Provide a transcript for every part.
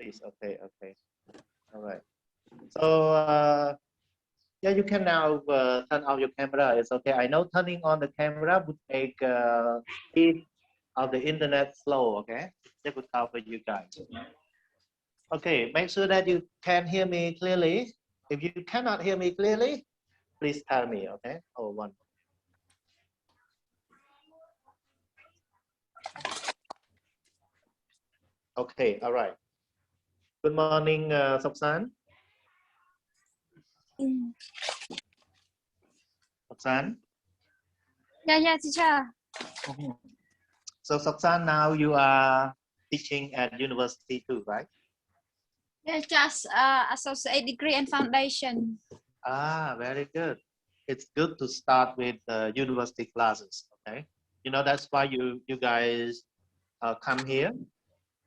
please. Okay, okay. All right. So yeah, you can now turn off your camera. It's okay. I know turning on the camera would make speed of the internet slow. Okay, it's difficult for you guys. Okay, make sure that you can hear me clearly. If you cannot hear me clearly, please tell me. Okay. Oh, one. Okay. All right. Good morning, Soksan. Soksan. Yeah, teacher. So Soksan, now you are teaching at university too, right? Yeah, just associate degree and foundation. Ah, very good. It's good to start with university classes. Okay, you know that's why you guys come here.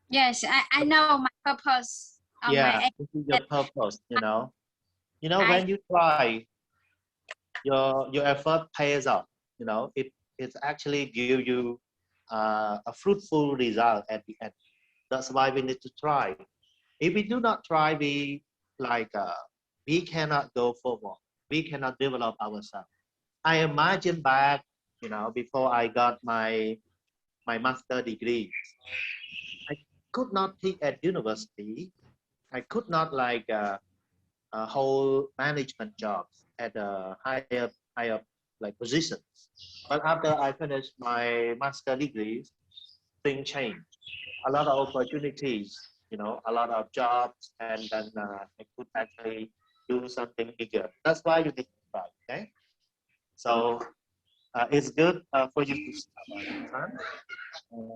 Yes, I know my purpose. Yeah, this is your purpose. You know when you try, your effort pays off. You know it actually give you a fruitful result at the end. That's why we need to try. If we do not try, we cannot go forward. We cannot develop ourselves. I imagine back, before I got my master degree, I could not teach at university. I could not hold management jobs at a higher like positions. But after I finished my master degrees, things changed. A lot of opportunities, a lot of jobs, and then I could actually do something bigger. That's why you need to try. Okay, so it's good for you to start. And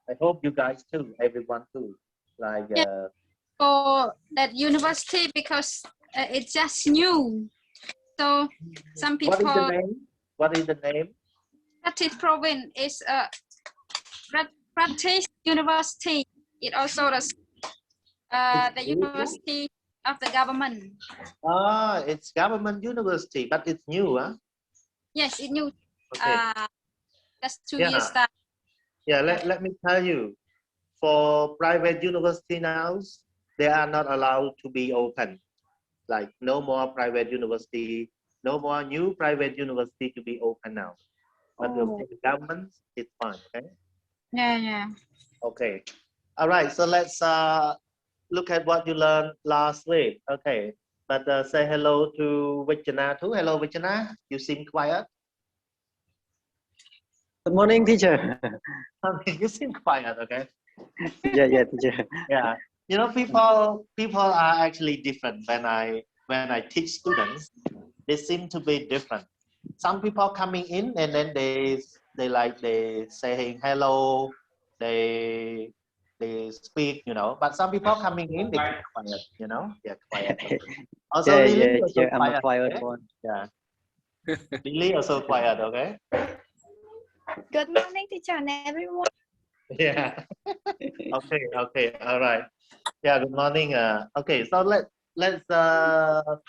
I hope you guys too, everyone too, for that university because it's just new. So some people. What is the name? What is the name? Practice province is a practice university. It also the university of the government. Ah, it's government university, but it's new, huh? Yes, it's new. Okay. That's 2 years start. Yeah, let me tell you, for private university now, they are not allowed to be open. Like no more private university, no more new private university to be open now. But the government, it's fine, okay? Yeah. Okay. All right, so let's look at what you learned last week. Okay, but say hello to Vichana too. Hello, Vichana. You seem quiet. Good morning, teacher. You seem quiet. Okay. Yeah, teacher. Yeah, people are actually different. When I teach students, they seem to be different. Some people coming in and then they saying hello, they speak, but some people coming in, they keep quiet, they're quiet. Also, yeah, Lily also teacher, I'm a quiet, quiet one. Yeah. Lily also quiet, okay? Good morning, teacher and everyone. Yeah. Okay, all right. Yeah, good morning. Okay, so let's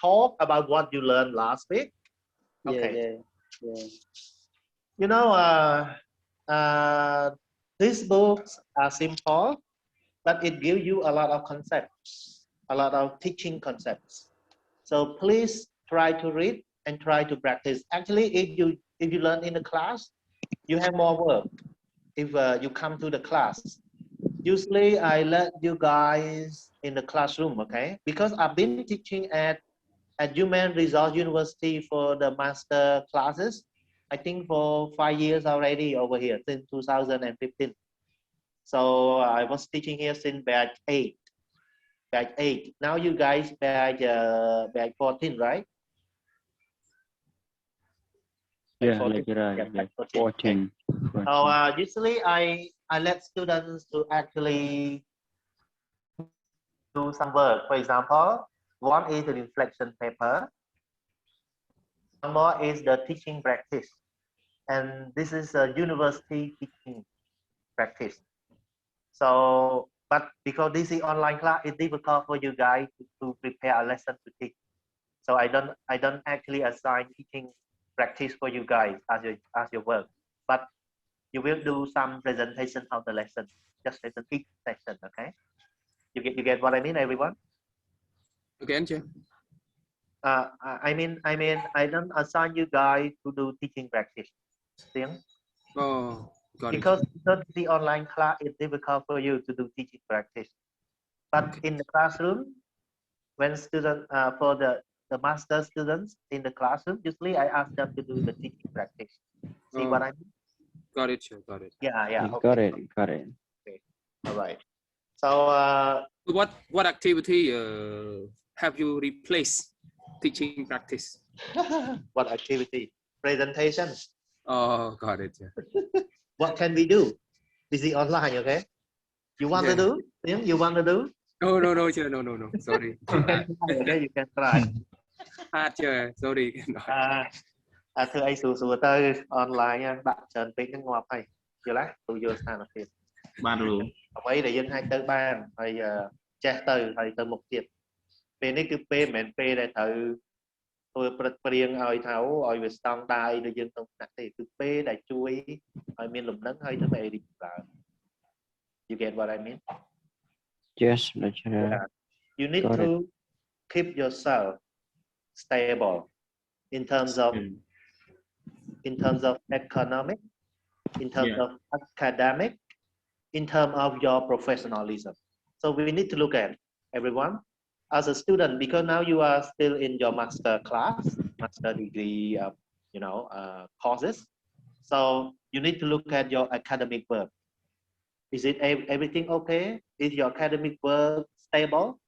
talk about what you learned last week. Okay. Yeah. These books are simple, but it gives you a lot of concepts, a lot of teaching concepts. So please try to read and try to practice. Actually, if you learn in the class, you have more work. If you come to the class, usually I let you guys in the classroom, okay? Because I've been teaching at Human Resource University for the master classes, I think for 5 years already over here since 2015. So I was teaching here since batch 8. Now you guys batch 14, right? Yeah, 14. So usually I let students to actually do some work. For example, one is the reflection paper. One more is the teaching practice. And this is a university teaching practice. So, but because this is online class, it's difficult for you guys to prepare a lesson to teach. So I don't actually assign teaching practice for you guys as your work. But you will do some presentation of the lesson, just lesson each section, okay? You get what I mean, everyone? Again, chưa? I mean, I don't assign you guys to do teaching practice. Tiếng. Oh, got Because it. the online class is difficult for you to do teaching practice. But Okay. in the classroom, when students, for the master students in the classroom, usually I ask them to do the teaching practice. See what I mean? Got it, sure, got it. Yeah. Got Okay. it, got it. Okay. All right. So What activity have you replaced teaching practice? what activity? Presentation. Oh, got it. Yeah. What can we do? This is online, okay? You want to do? You want to do? No, chưa, no. Sorry. You can try, okay? You can try. Chưa, sorry. Thưa anh sủa tới online nha, bạn trần tính cái ngọt này. Chưa lát, tôi vô sang là phiền. Ban luôn. Ông ấy để dân hai tới ban, hay trẻ từ một tiệp. Về này cứ phê mẹn phê để thử tôi riêng ơi tháo ơi về stong đai để dân không đặt thì cứ phê để chú ý ơi miền lùm nắng hơi thứ này đi vào. You get what I mean? Yes, lecturer. Yeah. You need Got to keep yourself stable in terms of economic, in terms of academic, in terms of your professionalism. So we need to look at everyone as a student, because now you are still in your master class, master degree, courses. So you need to look at your academic work. Is it everything okay? Is your academic work stable?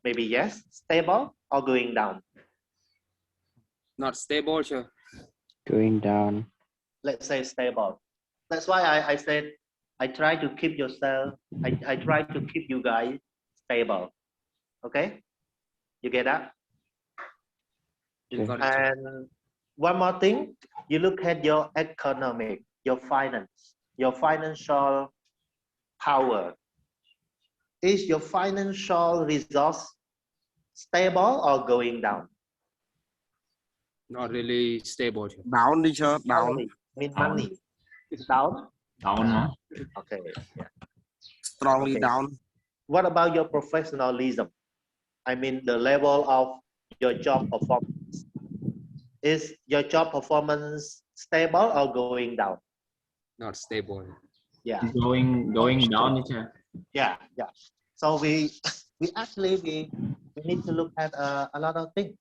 Maybe yes, stable or going down. Not stable, chưa? Going down. Let's say stable. That's why I said I try to keep yourself. I try to keep you guys stable. Okay, you get that? Got it. And one more thing, you look at your economic, your finance, your financial power. Is your financial resource stable or going down? Not really stable, chưa? Down đi chưa? Down. Mean money. Down? Down hả? Okay. Yeah. Strongly Okay. down. What about your professionalism? I mean, the level of your job performance. Is your job performance stable or going down? Not stable. Yeah. Going down đi chưa? Yeah. So we need to look at a lot of things.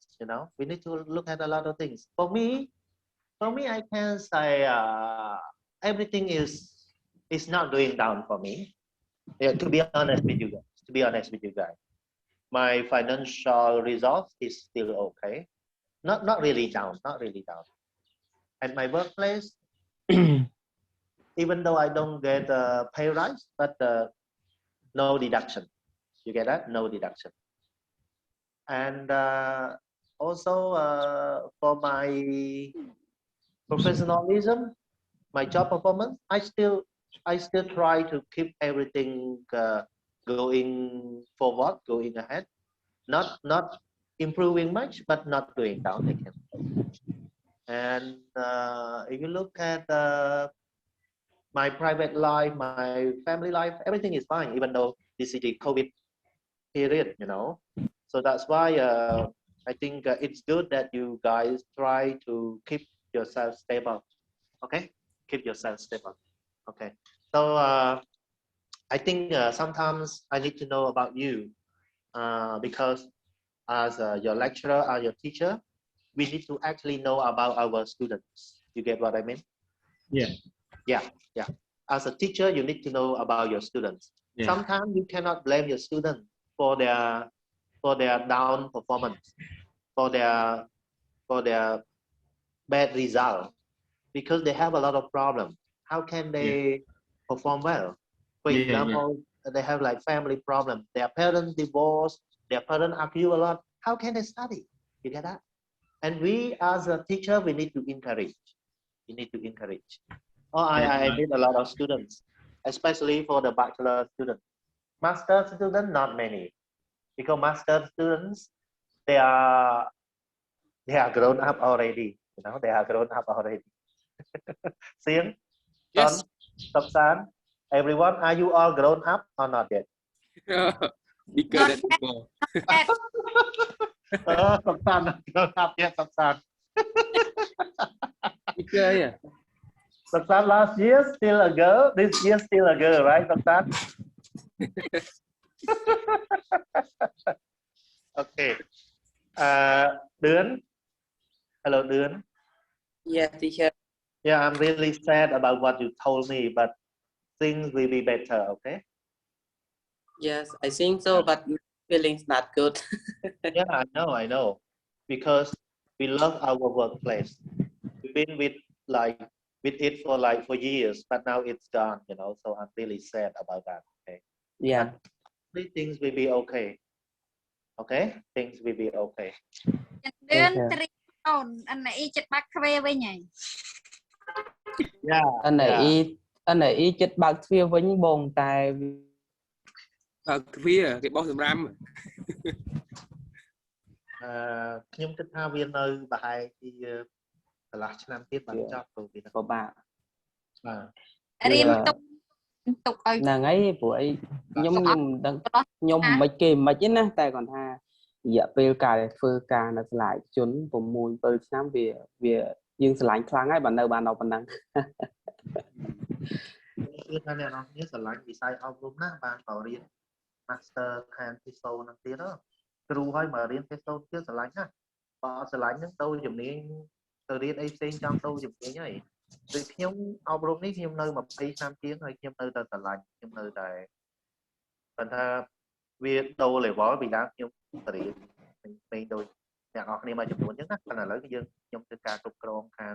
We need to look at a lot of things. For me, I can say everything is not going down for me. Yeah, to be honest with you guys, my financial results is still okay. Not really down. At my workplace, even though I don't get a pay rise, but no deduction. You get that? No deduction. And also for my professionalism, my job performance, I still try to keep everything going forward, going ahead. Not improving much, but not going down again. And if you look at my private life, my family life, everything is fine, even though this is the COVID period, So that's why I think it's good that you guys try to keep yourself stable. Okay, keep yourself stable. Okay. So I think sometimes I need to know about you because as your lecturer or your teacher, we need to actually know about our students. You get what I mean? Yeah. As a teacher, you need to know about your students. Yeah. Sometimes you cannot blame your students for their down performance, for their bad result, because they have a lot of problems. How can they perform well? For example, they have like family problems. Their parents divorce, their parents argue a lot. How can they study? You get that? And we as a teacher, we need to encourage. You need to encourage. I meet a lot of students, especially for the bachelor students. Master students, not many, because master students, they are grown up already. They are grown up already. Sian, Yes. Son, Sabsan, everyone, are you all grown up or not yet? Bigger Not than before. bad. សុខសាន្តណាស់ទៀតសុខសាន្ត Bigger, yeah. សុខសាន្ត last year still a girl this year still a girl right សុខសាន្ត Okay เดือน hello เดือน Yes, teacher. Yeah, I'm really sad about what you told me, but things will be better, okay? Yes, I think so, but feeling's not good. Yeah, I know. Because we love our workplace. We've been with it for years, but now it's gone, you know, so I'm really sad about that, okay? Yeah. Hopefully things will be okay. Okay? Things will be okay. เดือนត្រៀមអូនអនអ៊ីចិត្តបាក់ទ្វេវិញហើយ Yeah. អនអ៊ីចិត្តបើកទ្វារវិញបងតែ ទ្វារគេបោះសម្រាម ខ្ញុំគិតថាវានៅប្រហែលជាកន្លះឆ្នាំទៀតបានចប់ទៅវា ពិបាក បាទ រៀមទុកឲ្យ ហ្នឹងហើយព្រោះអីខ្ញុំមិនដឹងខ្ញុំមិនគេមិនទេណាតែគាត់ថារយៈពេលការធ្វើការនៅសាលាឯកជន 6 7 ឆ្នាំវាយើងឆ្លាញ់ខ្លាំងហើយបើនៅបានដល់ប៉ុណ្ណឹង គឺថាអ្នកនរគ្នាស្រឡាញ់វិស័យអប់រំណាស់បានបរៀន master ខាងទីសូនឹងទៀតគ្រូឲ្យមករៀនទីសូទៀតស្រឡាញ់ណាស់បើអត់ស្រឡាញ់នឹងទៅជំនាញទៅរៀនអីផ្សេងចង់ទៅជំនាញហើយដូចខ្ញុំអប់រំនេះខ្ញុំនៅ20ឆ្នាំជាងហើយខ្ញុំនៅតែស្រឡាញ់ខ្ញុំនៅតែគាត់ថាវាដូរ level ពីដើមខ្ញុំបរៀនពេញដូចអ្នកនរគ្នាមួយចំនួនអញ្ចឹងណាប៉ុន្តែឥឡូវខ្ញុំធ្វើការគ្រប់គ្រងខាង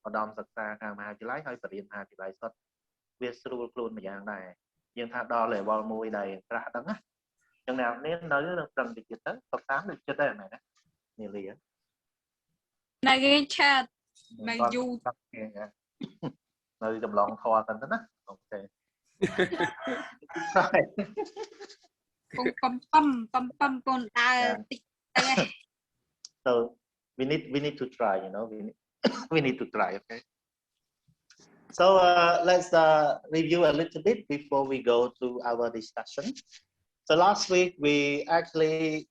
ឧត្តមសិក្សាខាងមហាវិទ្យាល័យហើយបរៀនមហាវិទ្យាល័យសុទ្ធវាស្រួលខ្លួនមួយយ៉ាងដែរយើងថាដល់ level មួយដែលត្រាស់ដឹងណាចឹងអ្នកនេះនៅនឹងប្រឹងតិចទៀតទៅសុខតាមដូចចិត្តដែរមែនណានាលី នៅគេឆាតនៅយូរ នៅចម្លងធေါ်ទៅណាអូខេ កំប៉ុមកូនដើរតិចទៅ So we need to try, you know, we need to try, okay? So let's review a little bit before we go to our discussion. So last week we actually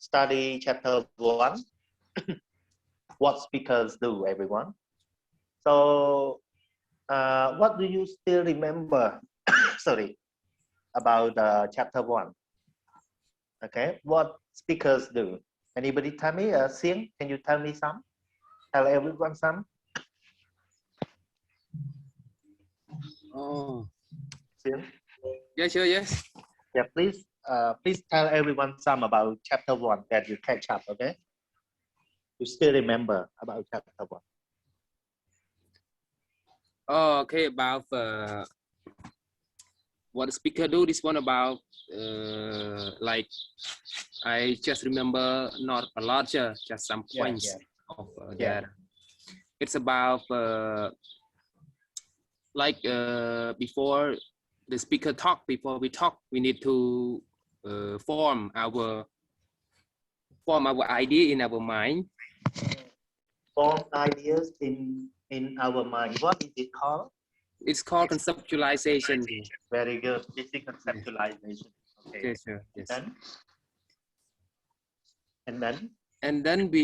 study chapter 1. What speakers do, everyone. So what do you still remember? Sorry, about chapter 1. Okay, what speakers do? Anybody tell me? Sing, can you tell me some? Tell everyone some. Oh. Sing. Yes, sure, yes. Yeah, please. Please tell everyone some about chapter 1 that you catch up. Okay. You still remember about chapter 1. Oh, okay. About what the speaker do. This one about like I just remember not a lot, just some points of that. It's about like before the speaker talk. Before we talk, we need to form our idea in our mind. Form ideas in our mind. What is it called? It's called conceptualization. Very good. This is conceptualization. Okay. Okay, sure. Yes. And then we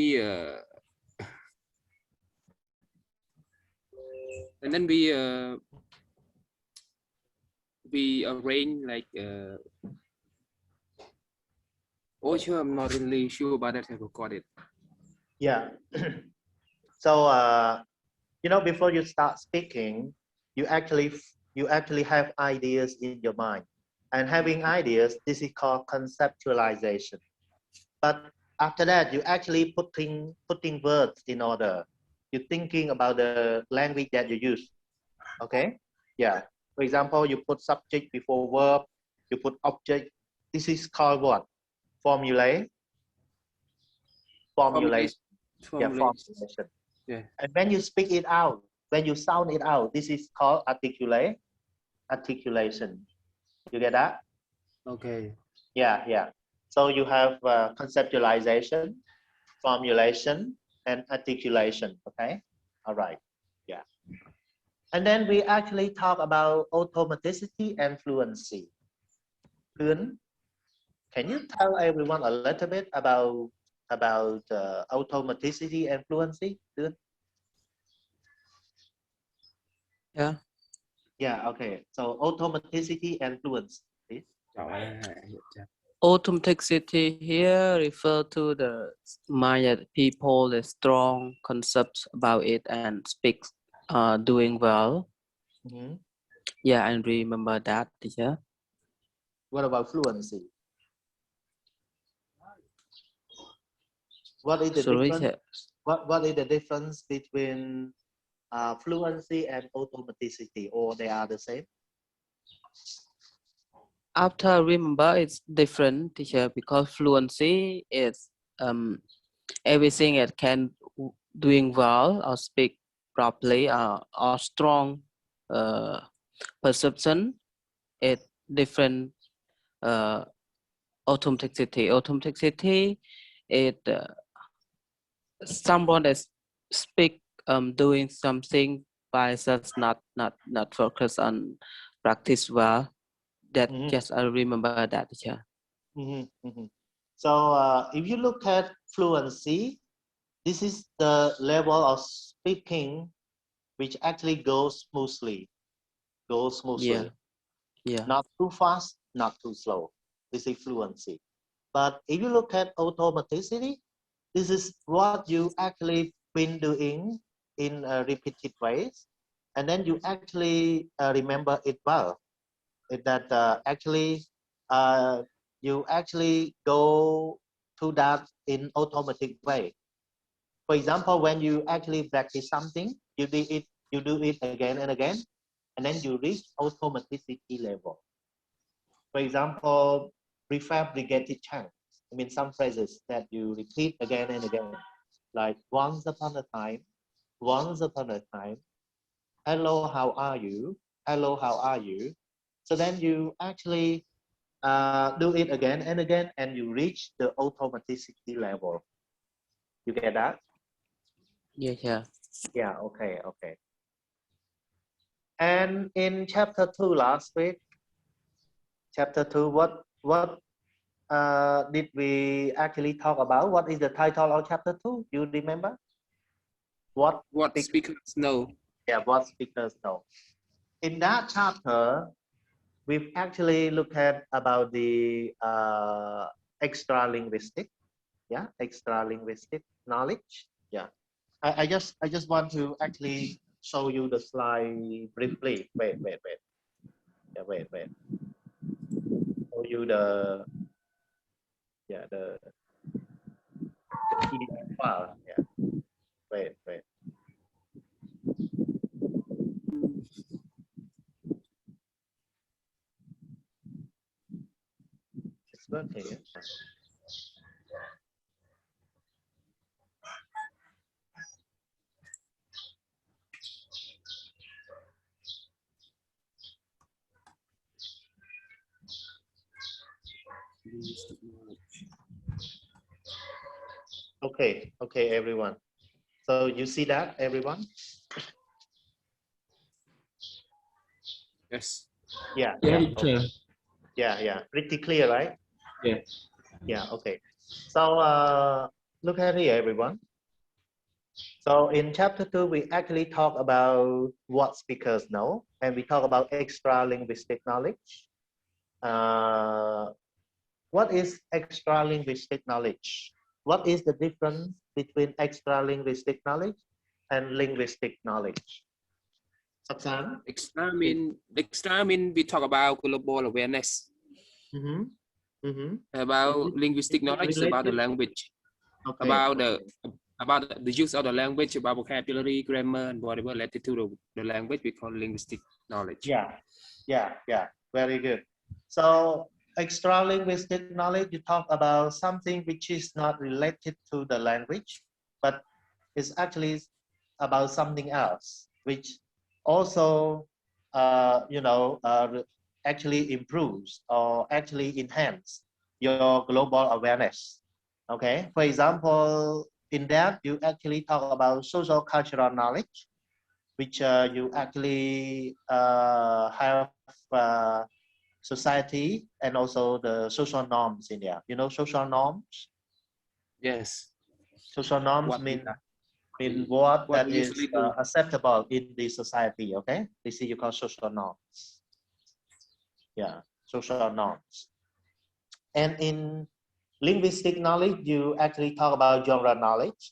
arrange like oh sure, I'm not really sure about that. I forgot it. Yeah. So you know, before you start speaking, you actually have ideas in your mind, and having ideas, this is called conceptualization. But after that, you actually putting words in order. You're thinking about the language that you use. Okay. Yeah. For example, you put subject before verb. You put object. This is called what? Formulation. Yeah, formulation. Yeah. And when you speak it out, when you sound it out, this is called articulation. You get that? Okay. Yeah. So you have conceptualization, formulation, and articulation. Okay. All right. Yeah. And then we actually talk about automaticity and fluency. Tuấn, can you tell everyone a little bit about automaticity and fluency? Tuấn? Yeah. Yeah, okay. So automaticity and fluency. Please. Automaticity here refer to the mind that people the strong concepts about it and speak doing well. Mhm. Yeah, I remember that, teacher. What about fluency? What is the Sorry, difference? What is the difference between fluency and automaticity, or they are the same? after I remember it's different, teacher, because fluency is everything it can doing well or speak properly or strong perception. It different automaticity. Automaticity it someone that speak doing something by just not focus on practice well. That Mhm. just I remember that, teacher. Mhm, mhm. So if you look at fluency, this is the level of speaking which actually goes smoothly. Yeah, yeah. Not too fast, not too slow. This is fluency. But if you look at automaticity, this is what you actually been doing in repeated ways, and then you actually remember it well. That actually you actually go to that in automatic way. For example, when you actually practice something, you do it again and again, and then you reach automaticity level. For example, prefabricated chants. I mean, some phrases that you repeat again and again, like once upon a time, hello, how are you? Hello, how are you? So then you actually do it again and again, and you reach the automaticity level. You get that? Yeah, yeah. Yeah. Okay. Okay. And in chapter 2 last week, chapter 2, what did we actually talk about? What is the title of chapter 2? You remember? What speakers know? Yeah, what speakers know. In that chapter, we've actually looked at about the extra linguistic, extra linguistic knowledge. Yeah, I just want to actually show you the slide briefly. Wait. Yeah, wait. Show you the PDF file. Yeah, wait. It's working. Yeah? Okay, everyone. So you see that, everyone? Yes. Yeah. Yeah, Okay. teacher. Yeah. Pretty clear, right? Yeah. Yeah. Okay. So look at here, everyone. So in chapter 2, we actually talk about what speakers know, and we talk about extra linguistic knowledge. What is extra linguistic knowledge? What is the difference between extra linguistic knowledge and linguistic knowledge? Saksan? Extra mean we talk about global awareness. About linguistic knowledge, about the language, about the use of the language, about vocabulary, grammar, and whatever related to the language we call linguistic knowledge. Yeah. Very good. So extra linguistic knowledge, you talk about something which is not related to the language, but it's actually about something else, which also, actually improves or actually enhance your global awareness. Okay. For example, in that you actually talk about social cultural knowledge, which you actually have society and also the social norms in there. You know, social norms. Yes. Social norms What mean we- what what that we is usually do. acceptable in the society. Okay, this is you call social norms. Yeah, social norms. And in linguistic knowledge, you actually talk about genre knowledge,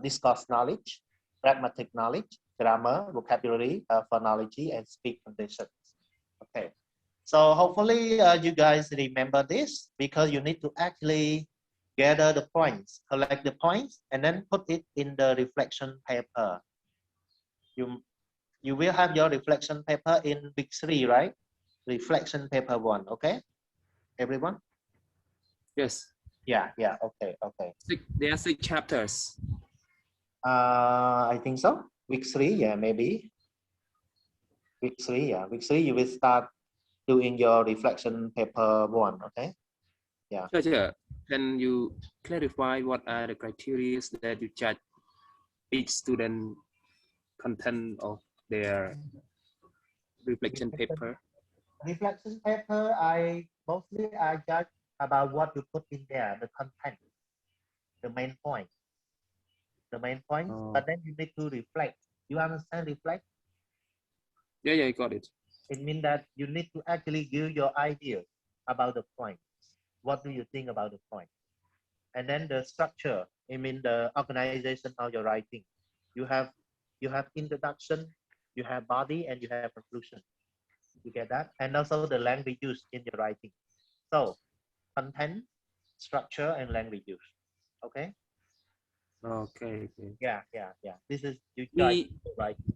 discourse knowledge, pragmatic knowledge, grammar, vocabulary, phonology, and speech conditions. Okay, so hopefully you guys remember this because you need to actually gather the points, collect the points, and then put it in the reflection paper. You will have your reflection paper in week 3, right? Reflection paper 1, okay? Everyone? Yes. Yeah, okay. There are 6 chapters. I think so. Week 3, yeah, maybe. Week 3, yeah. Week 3, you will start doing your reflection paper 1, okay? Yeah. Sure. Can you clarify what are the criteria that you judge each student content of their reflection paper? Reflection paper, I judge about what you put in there, the content, the main point. Oh. But then you need to reflect. You understand reflect? Yeah, I got it. It means that you need to actually give your idea about the point. What do you think about the point? And then the structure, I mean the organization of your writing. You have introduction, you have body, and you have conclusion. You get that? And also the language used in your writing. So content, structure, and language use. Okay? Okay. Yeah. This is you We judge writing.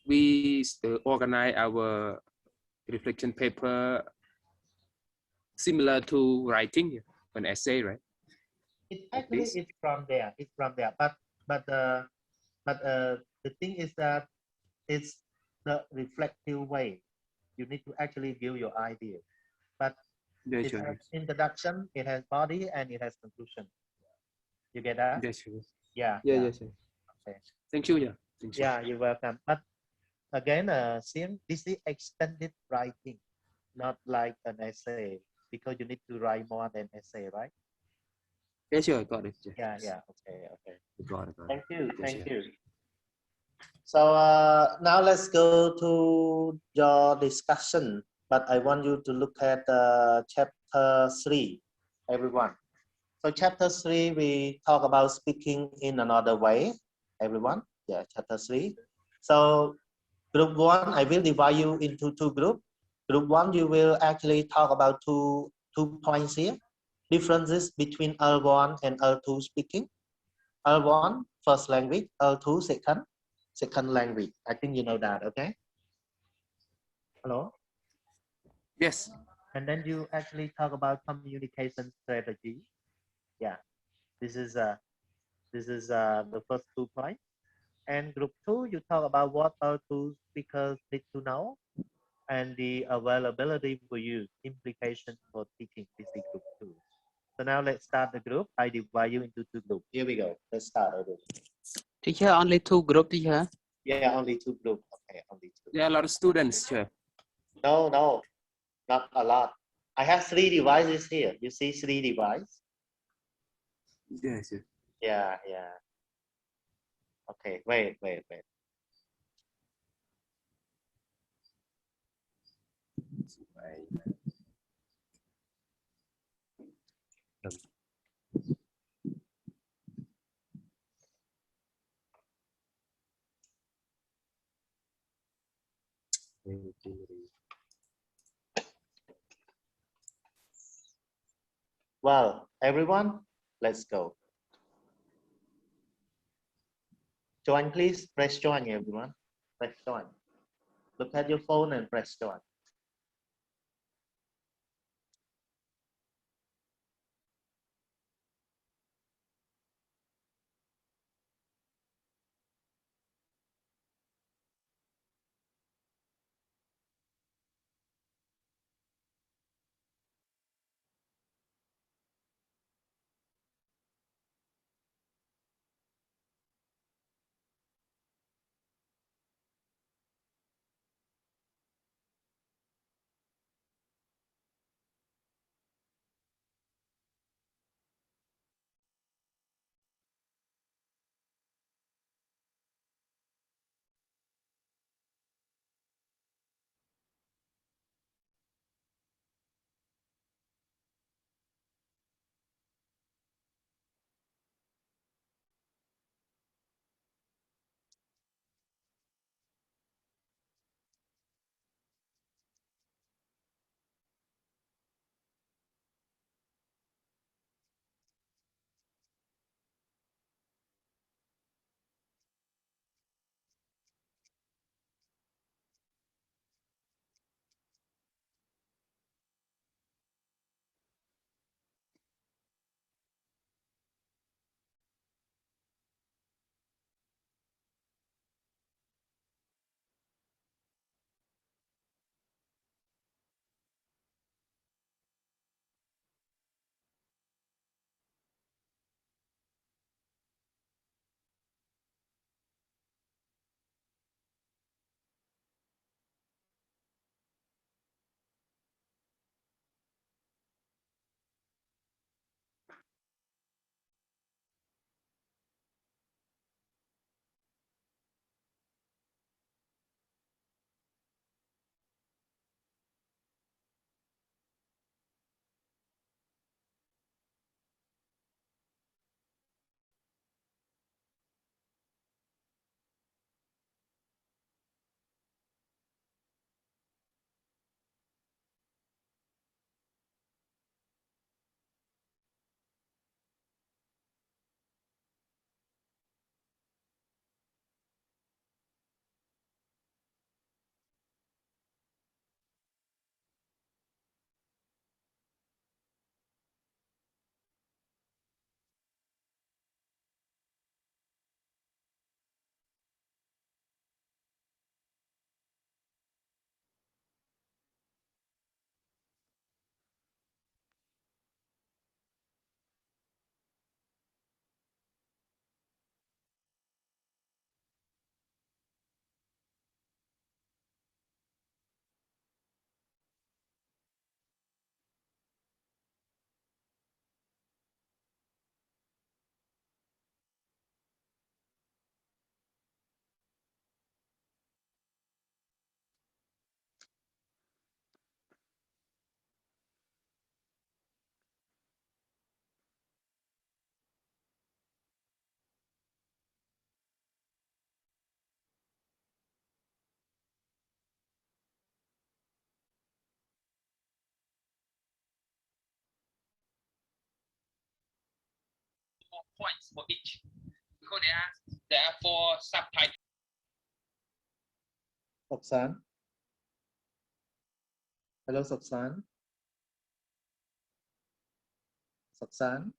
we organize our reflection paper similar to writing an essay, right? It Like actually this? is from there. It's from there. But the thing is that it's the reflective way. You need to actually give your idea. But Yeah, it sure. has introduction, it has body, and it has conclusion. You get that? Yeah, sure. Yeah. Yes. Okay. Thank you. Yeah. Thank you. Yeah, you're welcome. But again, this is extended writing, not like an essay, because you need to write more than essay, right? Yeah, sure. I got it. Yeah. Okay. I got it. Thank you. Yeah, Thank sure. you. So now let's go to your discussion. But I want you to look at chapter 3, everyone. So chapter 3, we talk about speaking in another way, everyone. Yeah, chapter 3. So group 1, I will divide you into 2 groups. Group 1, you will actually talk about two points here. Differences between L1 and L2 speaking. L1, first language. L2, second language. I think you know that, okay? Hello? Yes. And then you actually talk about communication strategy. Yeah, this is the first 2 points. And group 2, you talk about what L2 speakers need to know and the availability for use, implications for teaching. This is group 2. So now let's start the group. I divide you into 2 groups. Here we go. Let's start. Teacher, only 2 group, teacher. Yeah, only 2 groups. Okay, only 2. There are a lot of students here. No, not a lot. I have 3 devices here. You see 3 devices? Yes. Yeah. Okay, wait. Well, everyone, let's go. Join, please. Press join, everyone. Press join. Look at your phone and press join. points for each because there are 4 subtitles. Soksan. Hello, Soksan. Soksan.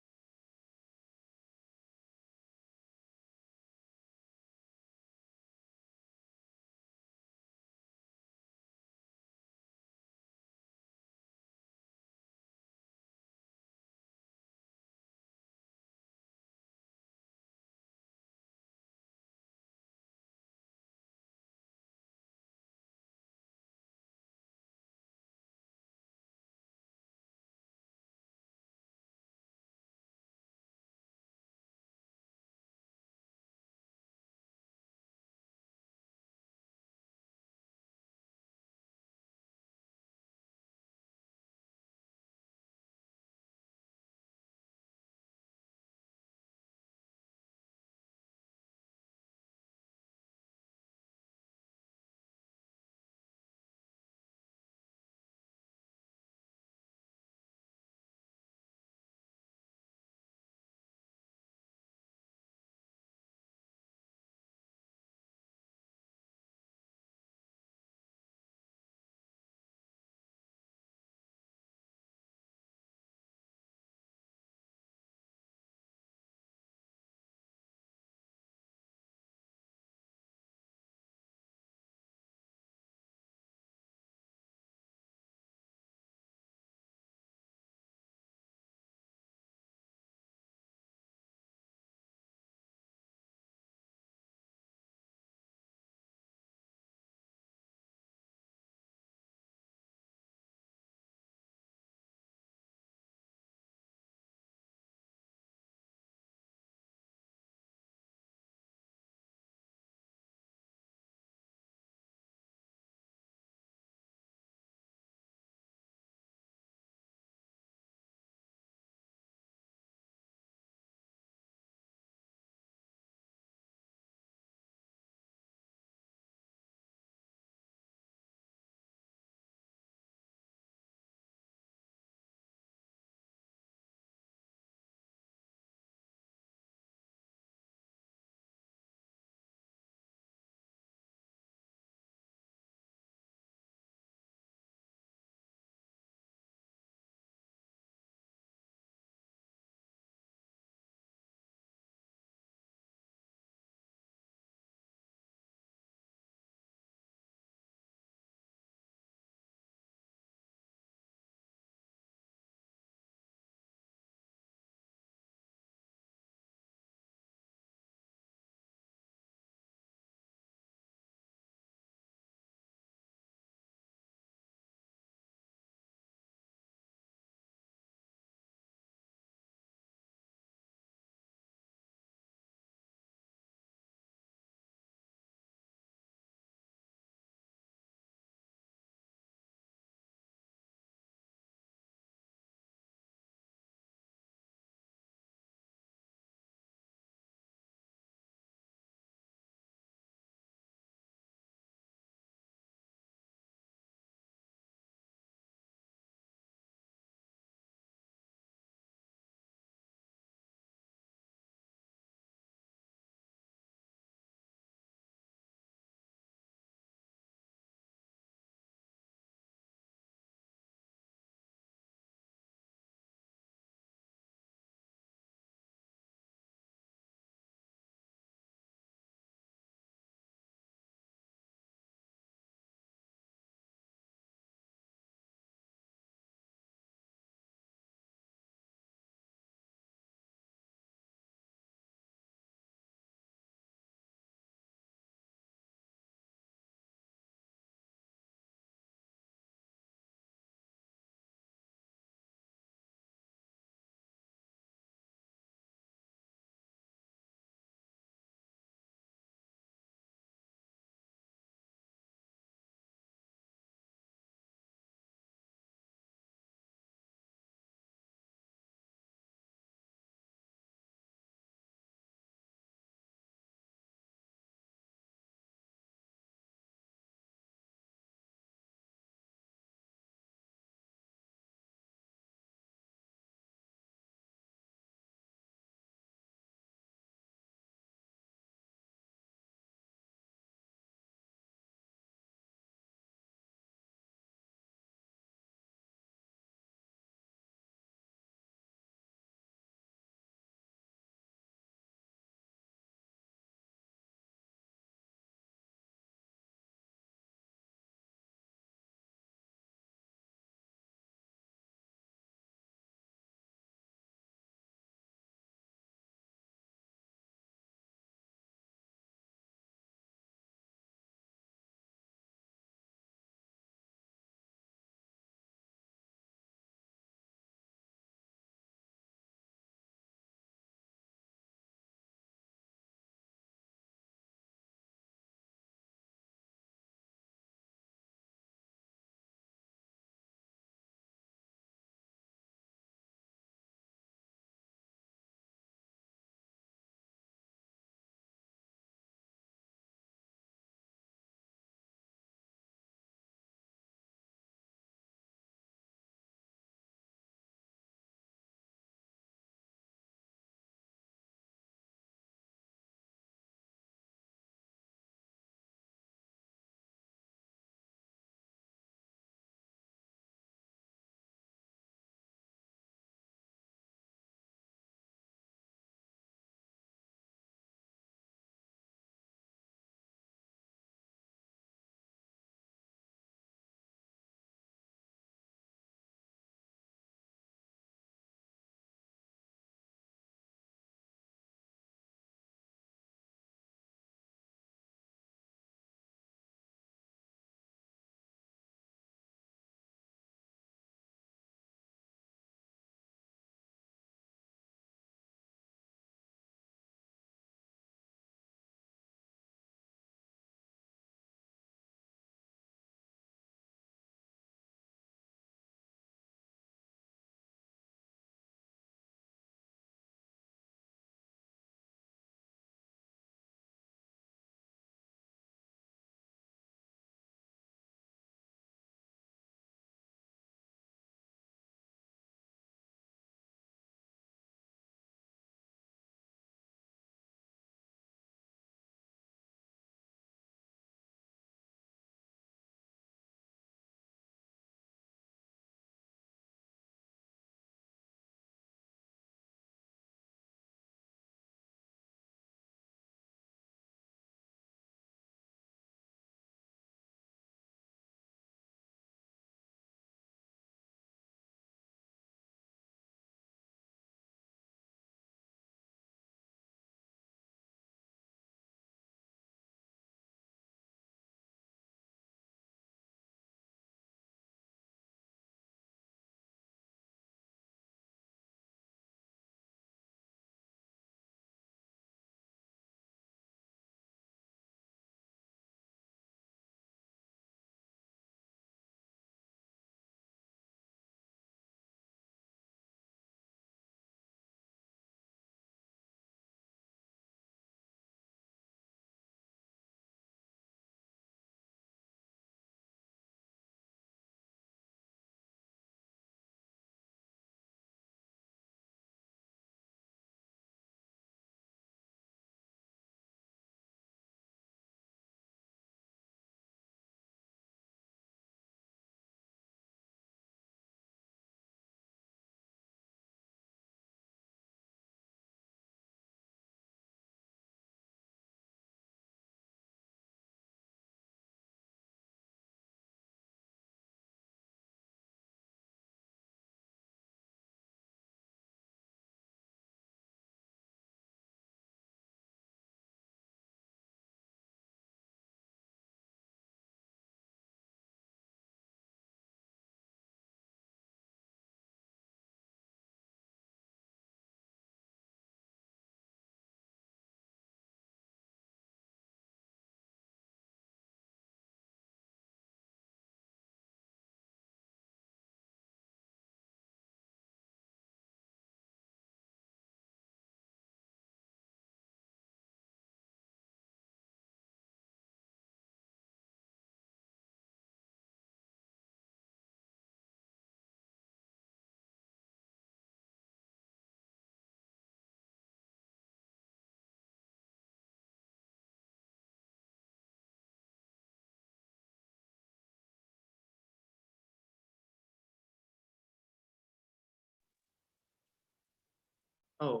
Oh,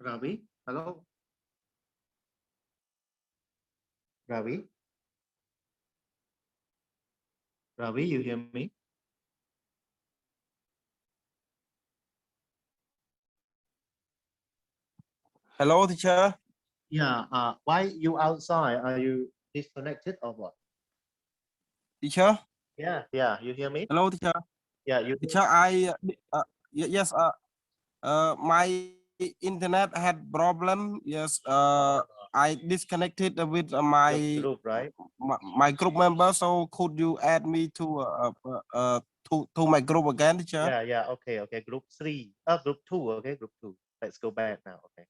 Ravi, hello. Ravi, Ravi, you hear me? Hello teacher. Yeah. Why you outside? Are you disconnected or what? Teacher. Yeah. Yeah. You hear me? Hello teacher. Yeah. You. Teacher, yes, my internet had problem. Yes, I disconnected with Your my, group, right? my group member. So could you add me to my group again, teacher? Yeah. Yeah. Okay. Okay. Group 3. Group 2. Okay. Group 2. Let's go back now. Okay.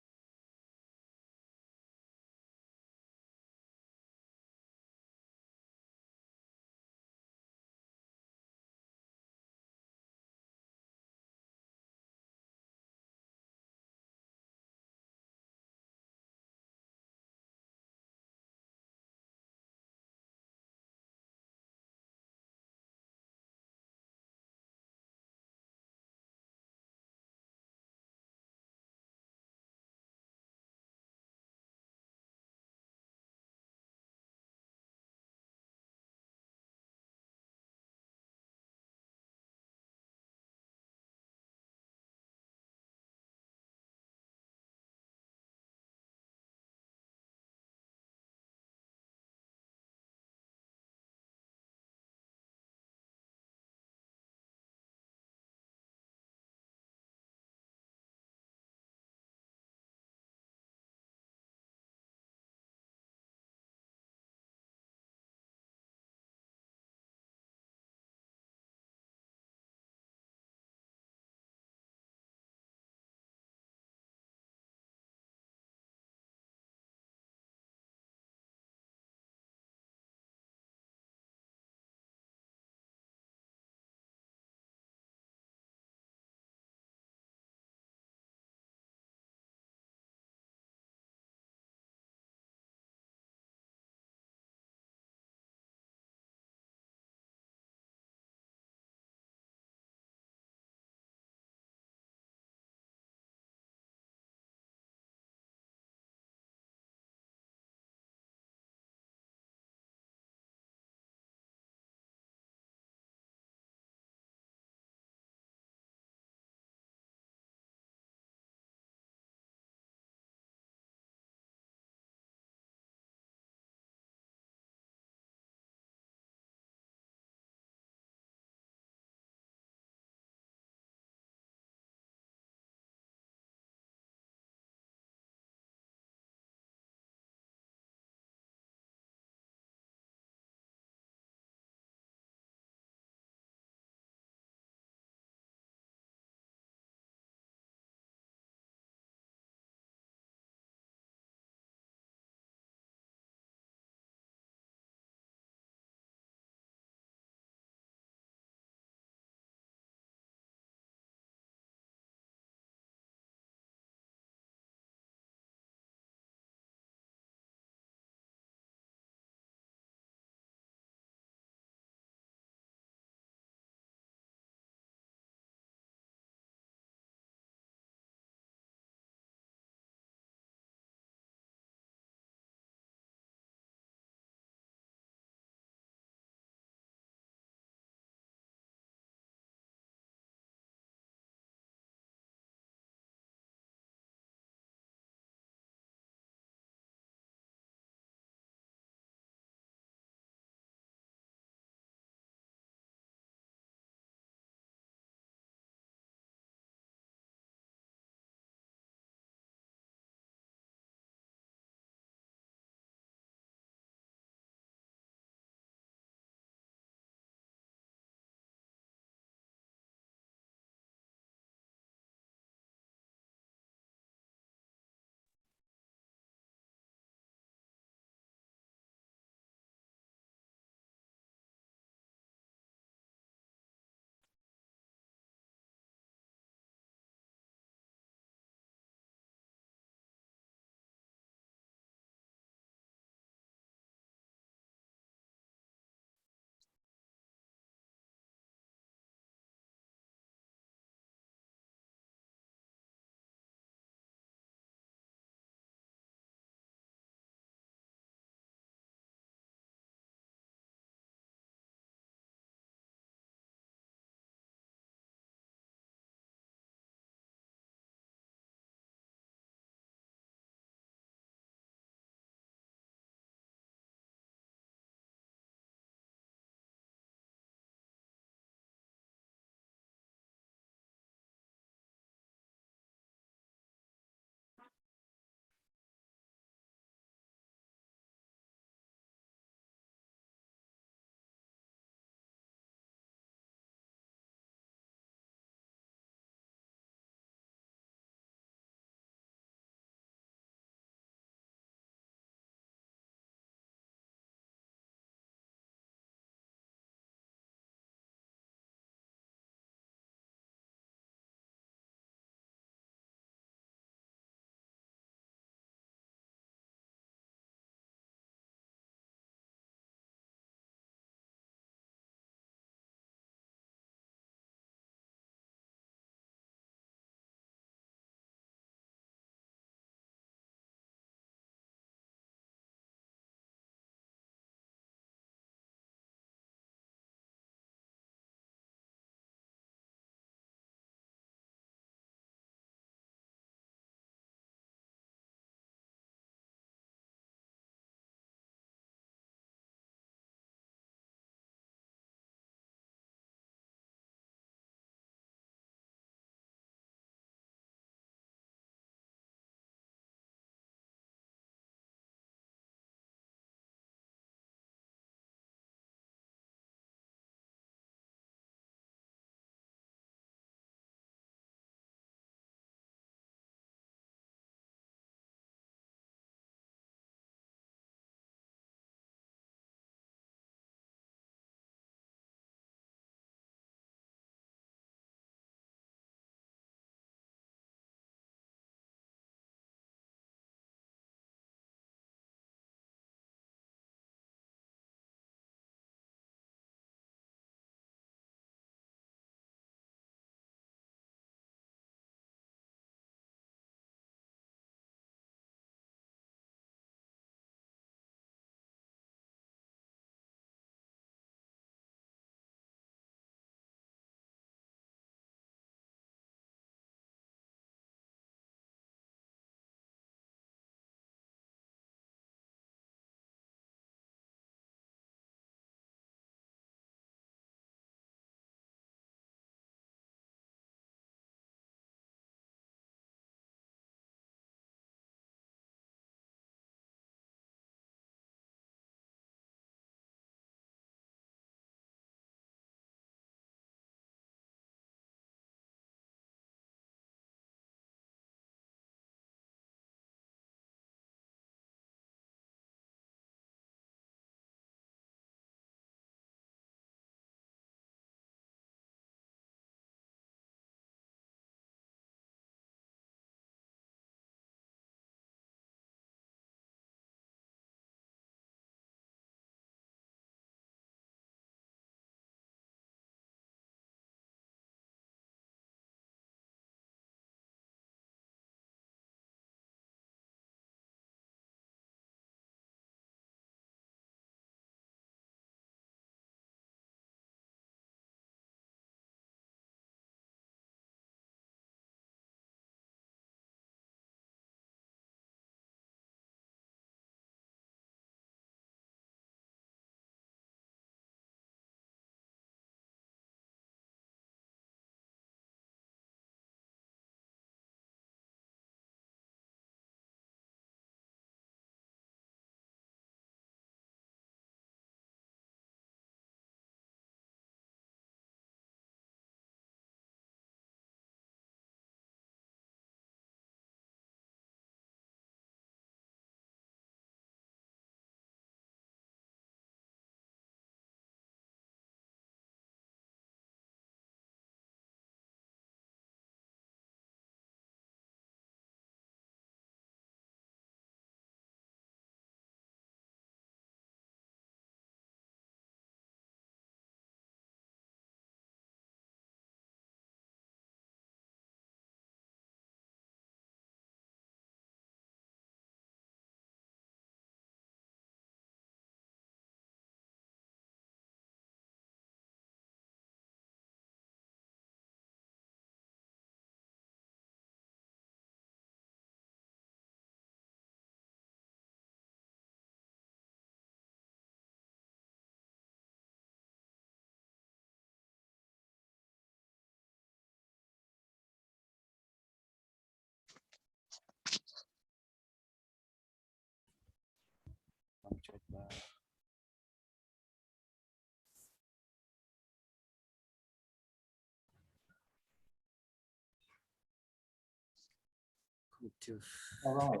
All right.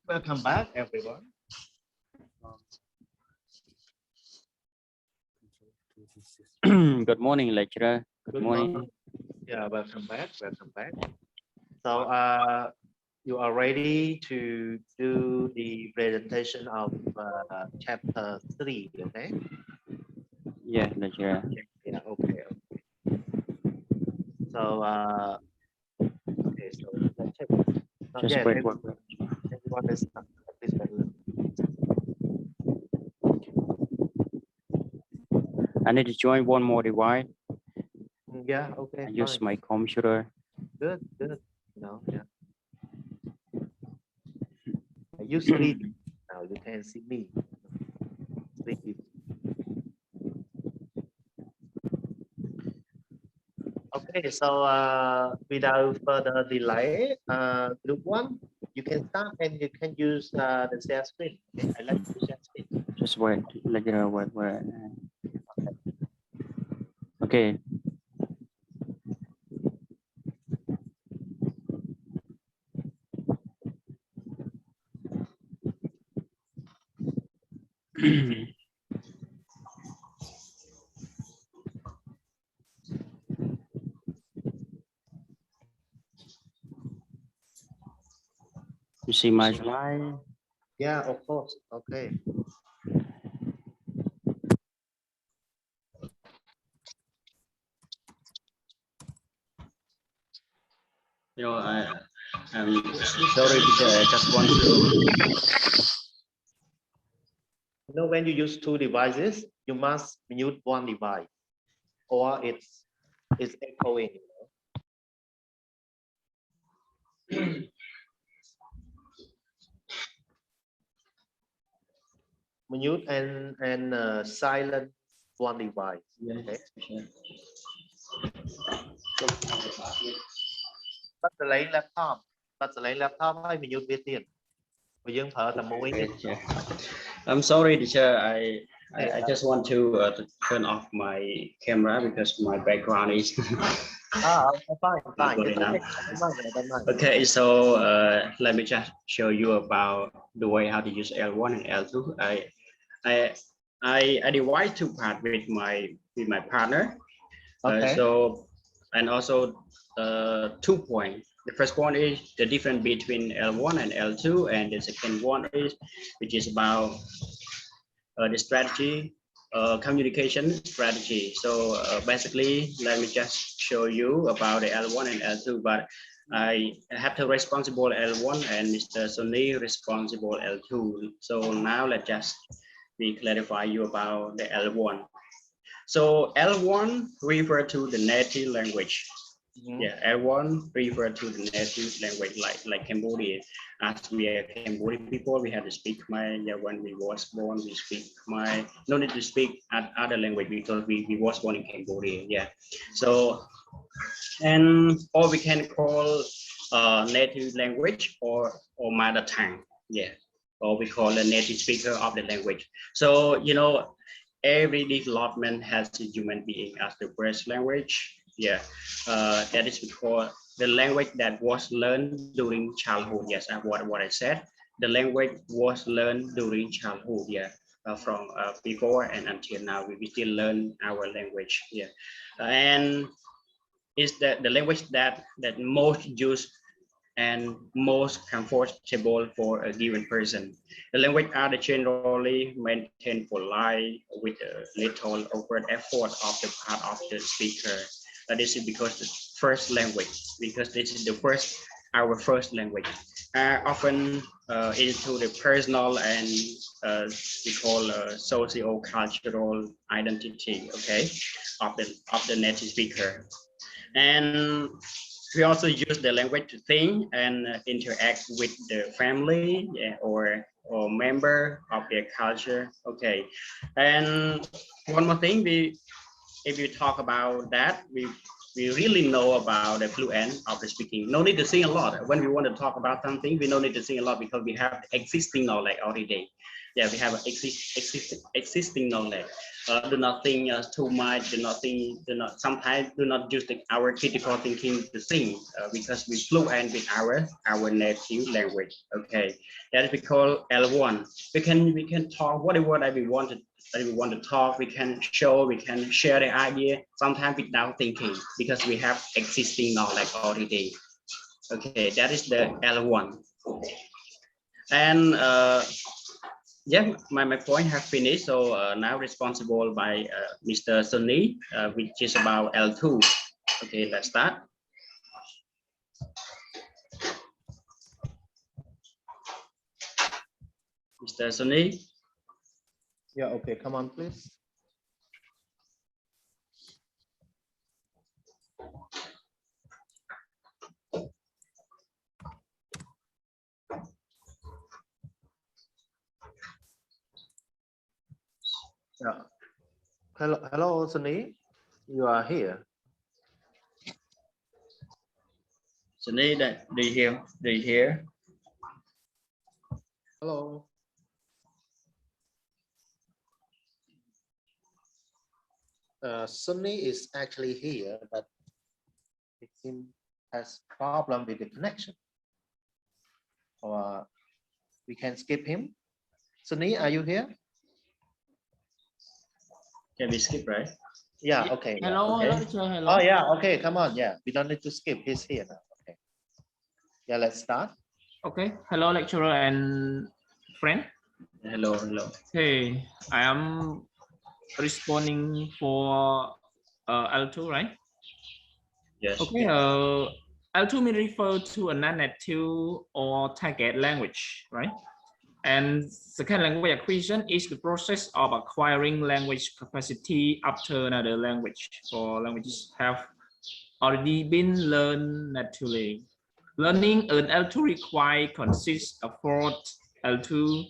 Welcome back, everyone. Good morning, lecturer. Good morning. Yeah, welcome back. Welcome back. So, you are ready to do the presentation of chapter 3, okay? Yeah, lecturer. Yeah, okay. So, okay, so let's check. Not Just yet. wait. Everyone is not. Please wait a little. I need to join one more device. Yeah, okay. I use Fine. my computer. Good, good. No, yeah. You sleep now. You can see me. Sleep. Okay, so without further delay, group 1, you can start and you can use the share screen. Okay, I let you share screen. Just wait, lecturer. Wait. Okay. You see my slide? Yeah, of course. Okay. You know, I'm sorry because I just want to. You know, when you use 2 devices, you must mute one device, or it's echoing. Mute and silent one device. Okay. Bắt lấy laptop hay mình mute viết tiền. Bây giờ thở tầm mũi. I'm sorry, teacher. I just want to turn off my camera because my background is. Fine. Good It's enough. okay. Don't mind. Okay, so let me just show you about the way how to use L1 and L2. I divide 2 parts with my partner. Okay. So and also 2 points. The first one is the difference between L1 and L2, and the second one is which is about the strategy, communication strategy. So basically, let me just show you about the L1 and L2. But I have the responsible L1 and Mr. Sunny responsible L2. So now let's just clarify you about the L1. So L1 refer to the native language. Yeah, L1 refer to the native language like Cambodia. As we are Cambodian people, we have to speak Khmer. Yeah, when we was born, we speak Khmer. No need to speak other language because we was born in Cambodia. Yeah, so and or we can call native language or mother tongue. Yeah, or we call a native speaker of the language. So you know, every development has a human being as the first language. Yeah, that is because the language that was learned during childhood. Yes, what I said. The language was learned during childhood. Yeah, from before and until now, we still learn our language. Yeah, and is that the language that most used and most comfortable for a given person. The language are generally maintained for life with a little overt effort of the part of the speaker. This is because the first language, because this is our first language. Often into the personal and we call socio-cultural identity, okay, of the native speaker. And we also use the language to think and interact with the family, yeah, or member of their culture. Okay, and one more thing, if you talk about that, we really know about the fluent of the speaking. No need to sing a lot. When we want to talk about something, we don't need to sing a lot because we have existing knowledge already. Yeah, we have existing knowledge. Do not think too much. Sometimes do not use our critical thinking to think because we fluent with our native language. Okay, that is because L1. We can talk whatever that we want to talk. We can show. We can share the idea. Sometimes without thinking because we have existing knowledge already. Okay, that is the L1. And yeah, my point have finished. So now responsible by Mr. Sunny, which is about L2. Okay, let's start. Mr. Sunny. Yeah, okay, come on, please. Yeah. Hello, Sunny. You are here. Sunny, do you hear? Do you hear? Hello. Sunny is actually here, but it seems has problem with the connection. Or we can skip him. Sunny, are you here? Can we skip, right? Yeah, okay. Hello, okay. hello, teacher, hello. Oh yeah, okay, come on. Yeah, we don't need to skip. He's here now. Okay. Yeah, let's start. Okay, hello, lecturer and friend. Hello, hello. Hey, I am responding for L2, right? Yes. Okay, L2 may refer to a non-native or target language, right? And second language acquisition is the process of acquiring language capacity after another language or languages have already been learned naturally. Learning an L2 requires consist of L2.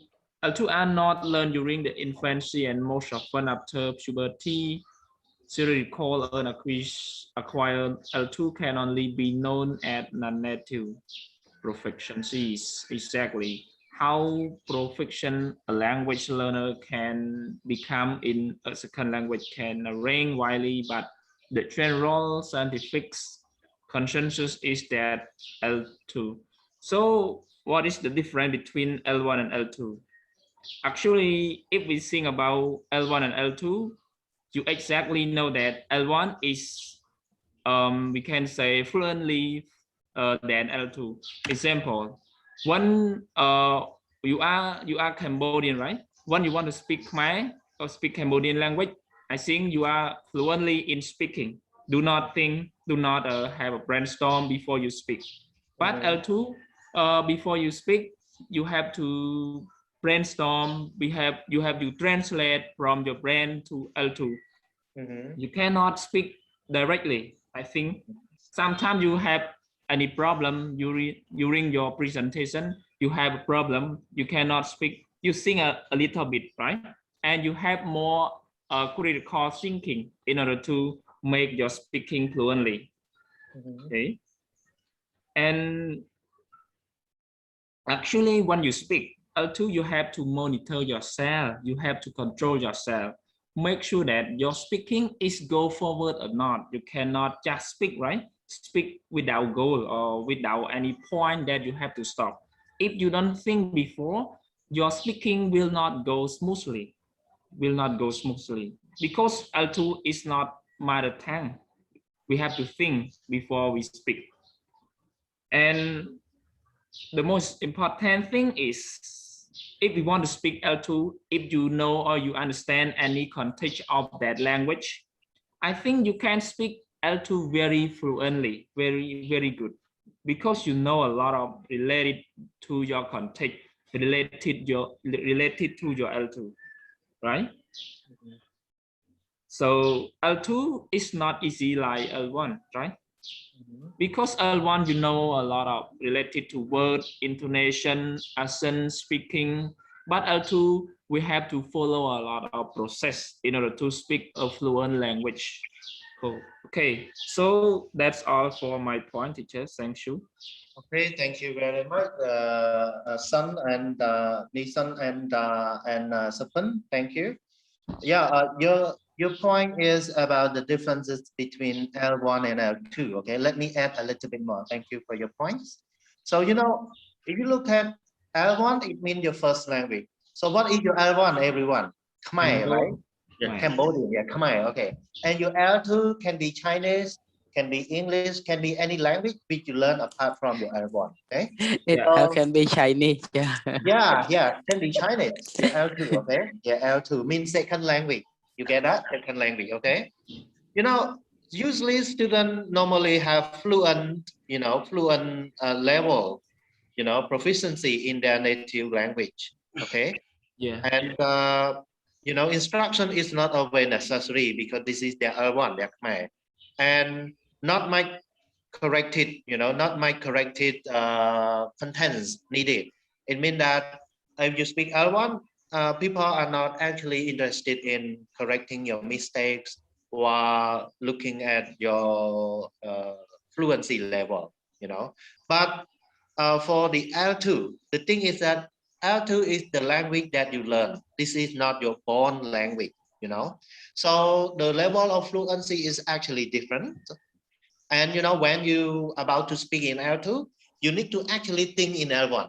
L2 are not learned during the infancy and most often after puberty. Recall and acquired L2 can only be known as non-native proficiencies. Exactly how proficient a language learner can become in a second language can range widely, but the general scientific consensus is that L2. So what is the difference between L1 and L2? Actually, if we think about L1 and L2, you exactly know that L1 is, we can say fluently than L2. Example, when you are Cambodian, right? When you want to speak Khmer or speak Cambodian language, I think you are fluently in speaking. Do not think, do not have a brainstorm before you speak. But L2, before you speak, you have to brainstorm. You have to translate from your brain to L2. You cannot speak directly. I think sometimes you have any problem during your presentation, you have a problem, you cannot speak, you sing a little bit, right? And you have more critical thinking in order to make your speaking fluently. Okay. And actually, when you speak, L2, you have to monitor yourself, you have to control yourself. Make sure that your speaking is go forward or not. You cannot just speak, right? Speak without goal or without any point that you have to stop. If you don't think before, your speaking will not go smoothly. Because L2 is not mother tongue. We have to think before we speak. And the most important thing is, if you want to speak L2, if you know or you understand any context of that language, I think you can speak L2 very fluently, very good, because you know a lot of related to your context, related to your L2, right? So L2 is not easy like L1, right? Because L1, you know a lot of related to word, intonation, accent, speaking, but L2, we have to follow a lot of process in order to speak a fluent language. Cool. Okay, so that's all for my point, teacher. Thank you. Okay, thank you very much, Sun and Nissan and Sapan. Thank you. Yeah, your point is about the differences between L1 and L2. Okay, let me add a little bit more. Thank you for your points. So you know, if you look at L1, it means your first language. So what is your L1, everyone? Khmer, right? Yeah. Cambodian, yeah, Khmer. Okay, and your L2 can be Chinese, can be English, can be any language which you learn apart from your L1. Okay. It So, can be Chinese. Yeah. yeah, can be Chinese. Your L2, okay? Yeah, L2 means second language. You get that? Second language, okay? You know, usually students normally have fluent, fluent level, proficiency in their native language, okay? Yeah. And, instruction is not always necessary because this is their L1, their Khmer. And not my corrected, not my corrected contents needed. It means that if you speak L1, people are not actually interested in correcting your mistakes or looking at your fluency level, But for the L2, the thing is that L2 is the language that you learn. This is not your born language, So the level of fluency is actually different. And when you about to speak in L2, you need to actually think in L1.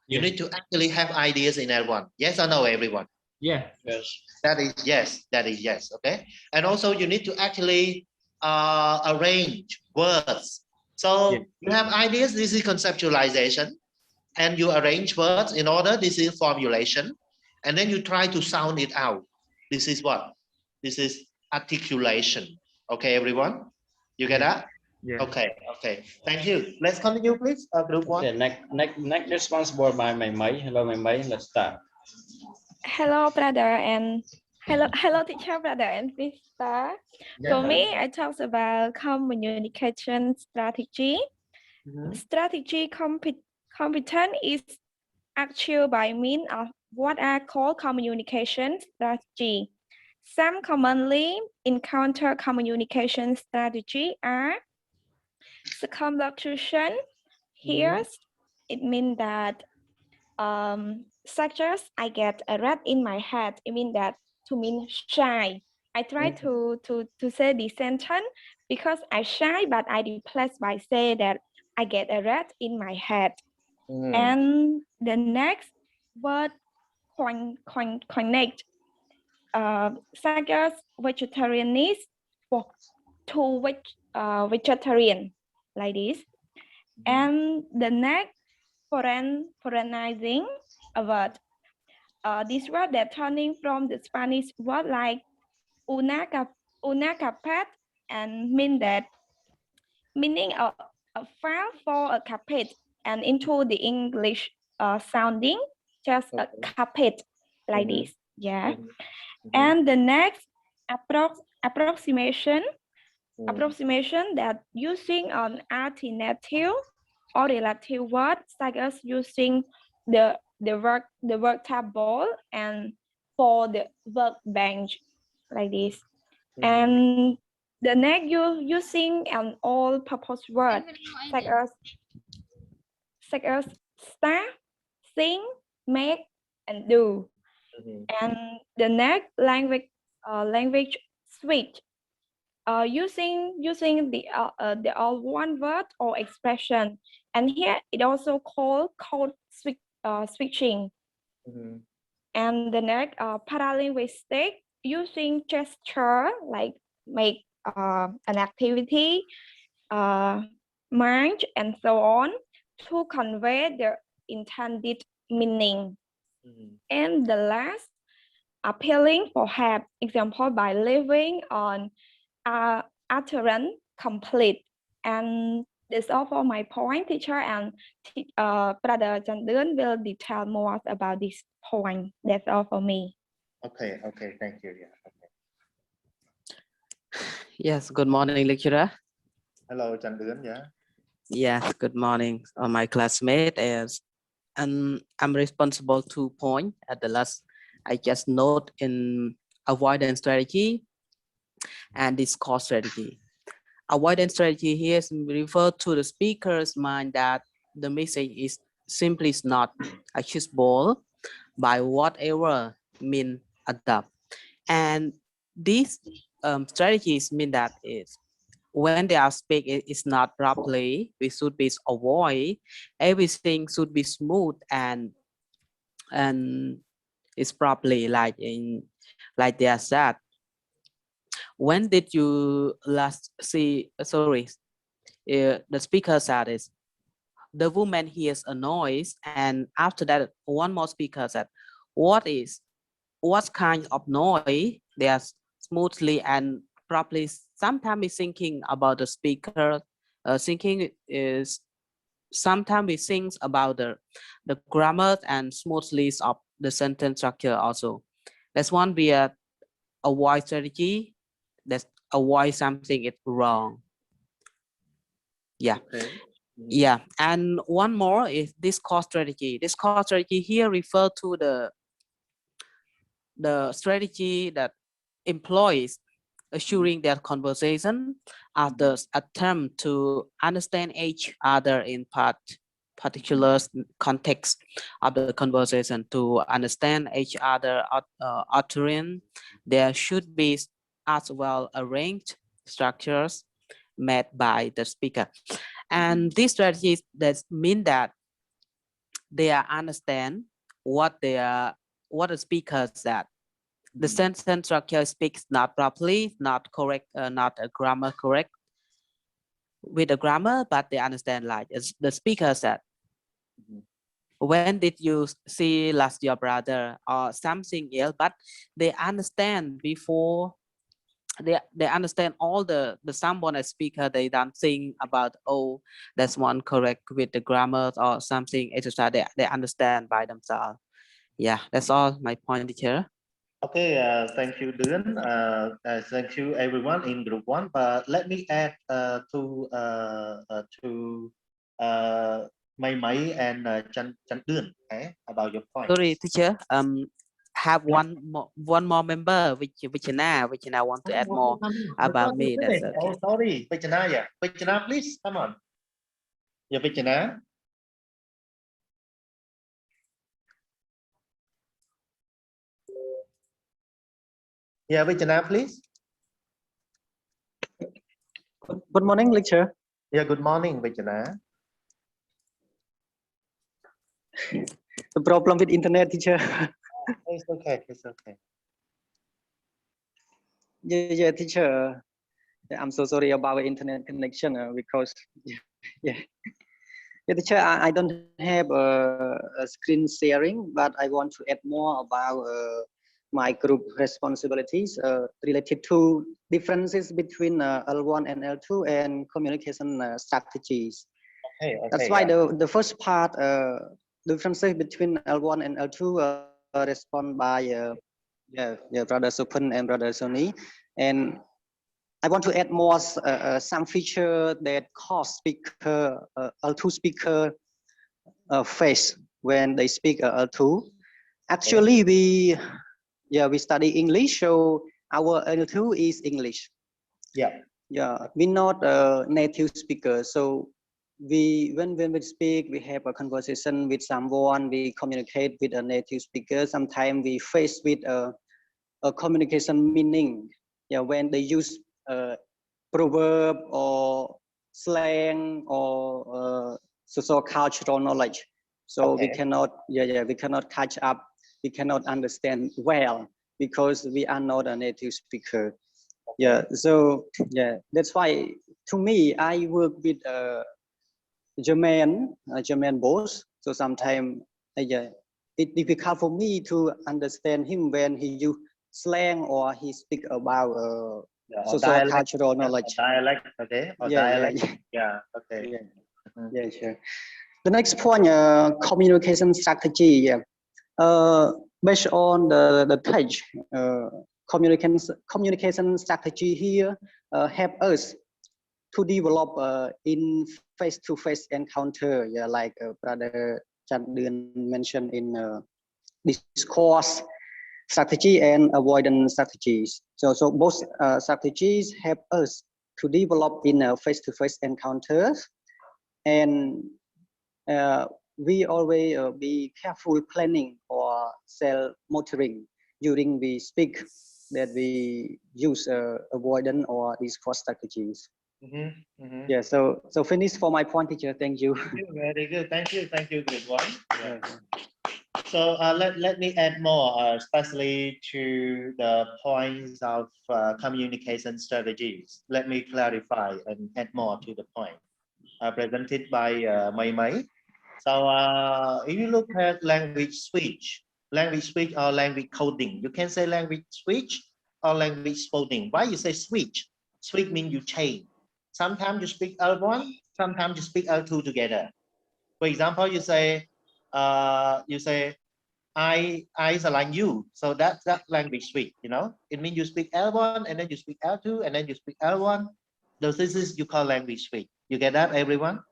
You need to actually have ideas in L1. Yes or no, everyone? Yeah. Yes. That is yes. That is yes. Okay. And also you need to actually arrange words. So you have ideas. This is conceptualization, and you arrange words in order. This is formulation, and then you try to sound it out. This is what? This is articulation. Okay, everyone. You get that? Yeah. Okay. Thank you. Let's continue, please. Group one. Okay, next responsible by Mai Mai. Hello, Mai Mai. Let's start. Hello, brother, and hello, teacher, brother, and sister. For me, I talked about communication strategy. Strategy competence is achieved by means of what I call communication strategy. Some commonly encounter communication strategy are circumlocution. Here, it means that such as I get a rat in my head. It means that to mean shy. I try to say the sentence because I shy, but I replace by say that I get a rat in my head. And the next word connect, such as vegetarianist to vegetarian, like this. And the next foreignizing a word. This word that turning from the Spanish word like una carpet and meaning a file for a carpet and into the English sounding just a carpet like this. Yeah. And the next approximation that using an alternative or relative word such as using the work table and for the workbench like this. And the next you using an all-purpose word such as start, sing, make, and do. And the next language switch. Using the all one word or expression, and here it also called code switching. And the next paralinguistic, using gesture like make an activity, mind, and so on to convey the intended meaning. And the last, appealing for help, example by leaving on utterance complete. And that's all for my point, teacher, and brother Chandun will detail more about this point. That's all for me. Okay, thank you. Yeah. Okay. Yes, good morning, lecturer. Hello, Chandun. Yeah. Yes, good morning, my classmate. And I'm responsible 2 points at the last. I just note in avoidance strategy. and discourse strategy. Avoidance strategy here refers to the speaker's mind that the message is simply not accessible by whatever mean adopt. And these strategies mean that when they are speak it's not properly, we should be avoid, everything should be smooth and it's properly like they are said. When did you last see, sorry, the speaker said is, the woman hears a noise, and after that one more speaker said, what kind of noise? They are smoothly and properly. Sometimes we thinking about the speaker, thinking is, sometimes we think about the grammar and smoothly of the sentence structure also. That's one be a avoid strategy. That's avoid something is wrong. Yeah. Okay. Yeah, and one more is discourse strategy. Discourse strategy here refer to the strategy that employees assuring their conversation are the attempt to understand each other in particular context of the conversation. To understand each other utterance, there should be as well arranged structures made by the speaker. And these strategies that mean that they understand what the speaker said. The sentence structure speaks not properly, not correct, not a grammar correct with the grammar, but they understand like the speaker said. When did you see last your brother or something else? But they understand before. They understand all the someone a speaker. They don't think about, oh, that's one correct with the grammar or something, etc. They understand by themselves. Yeah, that's all my point, teacher. Okay, thank you, Duan. Thank you, everyone in group one. But let me add to Mai Mai and Chan Duan about your point. Sorry, teacher. Have one more member, which now want to add more about me. That's okay. Oh, sorry, Vichana, yeah. Vichana, please come on. Yeah, Vichana. Yeah, Vichana, please. Good morning, lecturer. Yeah, good morning, Vichana. The problem with internet, teacher. It's okay. It's okay. Yeah, teacher. I'm so sorry about the internet connection because teacher, I don't have a screen sharing, but I want to add more about my group responsibilities related to differences between L1 and L2 and communication strategies. Okay, that's why the first part, differences between L1 and L2 respond by brother Supan and brother Sony, and I want to add more some feature that cause speaker L2 speaker face when they speak L2. Actually, we study English, so our L2 is English. Yeah, we're not a native speaker, so when we speak, we have a conversation with someone, we communicate with a native speaker. Sometimes we face with a communication meaning. When they use proverb or slang or social cultural knowledge, so we cannot we cannot catch up, we cannot understand well because we are not a native speaker. So that's why to me I work with German boss, so sometimes it's difficult for me to understand him when he use slang or he speak about social cultural knowledge. Dialect, okay? Or dialect. Yeah, okay. Yeah, sure. The next point, communication strategy. Based on the page, communication strategy here help us to develop in face-to-face encounter, like brother Chan Duan mentioned in discourse, strategy and avoidance strategies. So both strategies help us to develop in a face-to-face encounters, and we always be careful planning or self-monitoring during we speak, that we use avoidance or these cross strategies. Yeah, so finish for my point, teacher. Thank you. Very good. Thank you. Good one. Yeah. So let me add more, especially to the points of communication strategies. Let me clarify and add more to the point presented by Mai Mai. So if you look at language switch or language coding, you can say language switch or language coding. Why you say switch? Switch means you change. Sometimes you speak L1, sometimes you speak L2 together. For example, you say I like you. So that's that language switch, you know. It means you speak L1 and then you speak L2 and then you speak L1. Those this is you call language switch. You get that, everyone?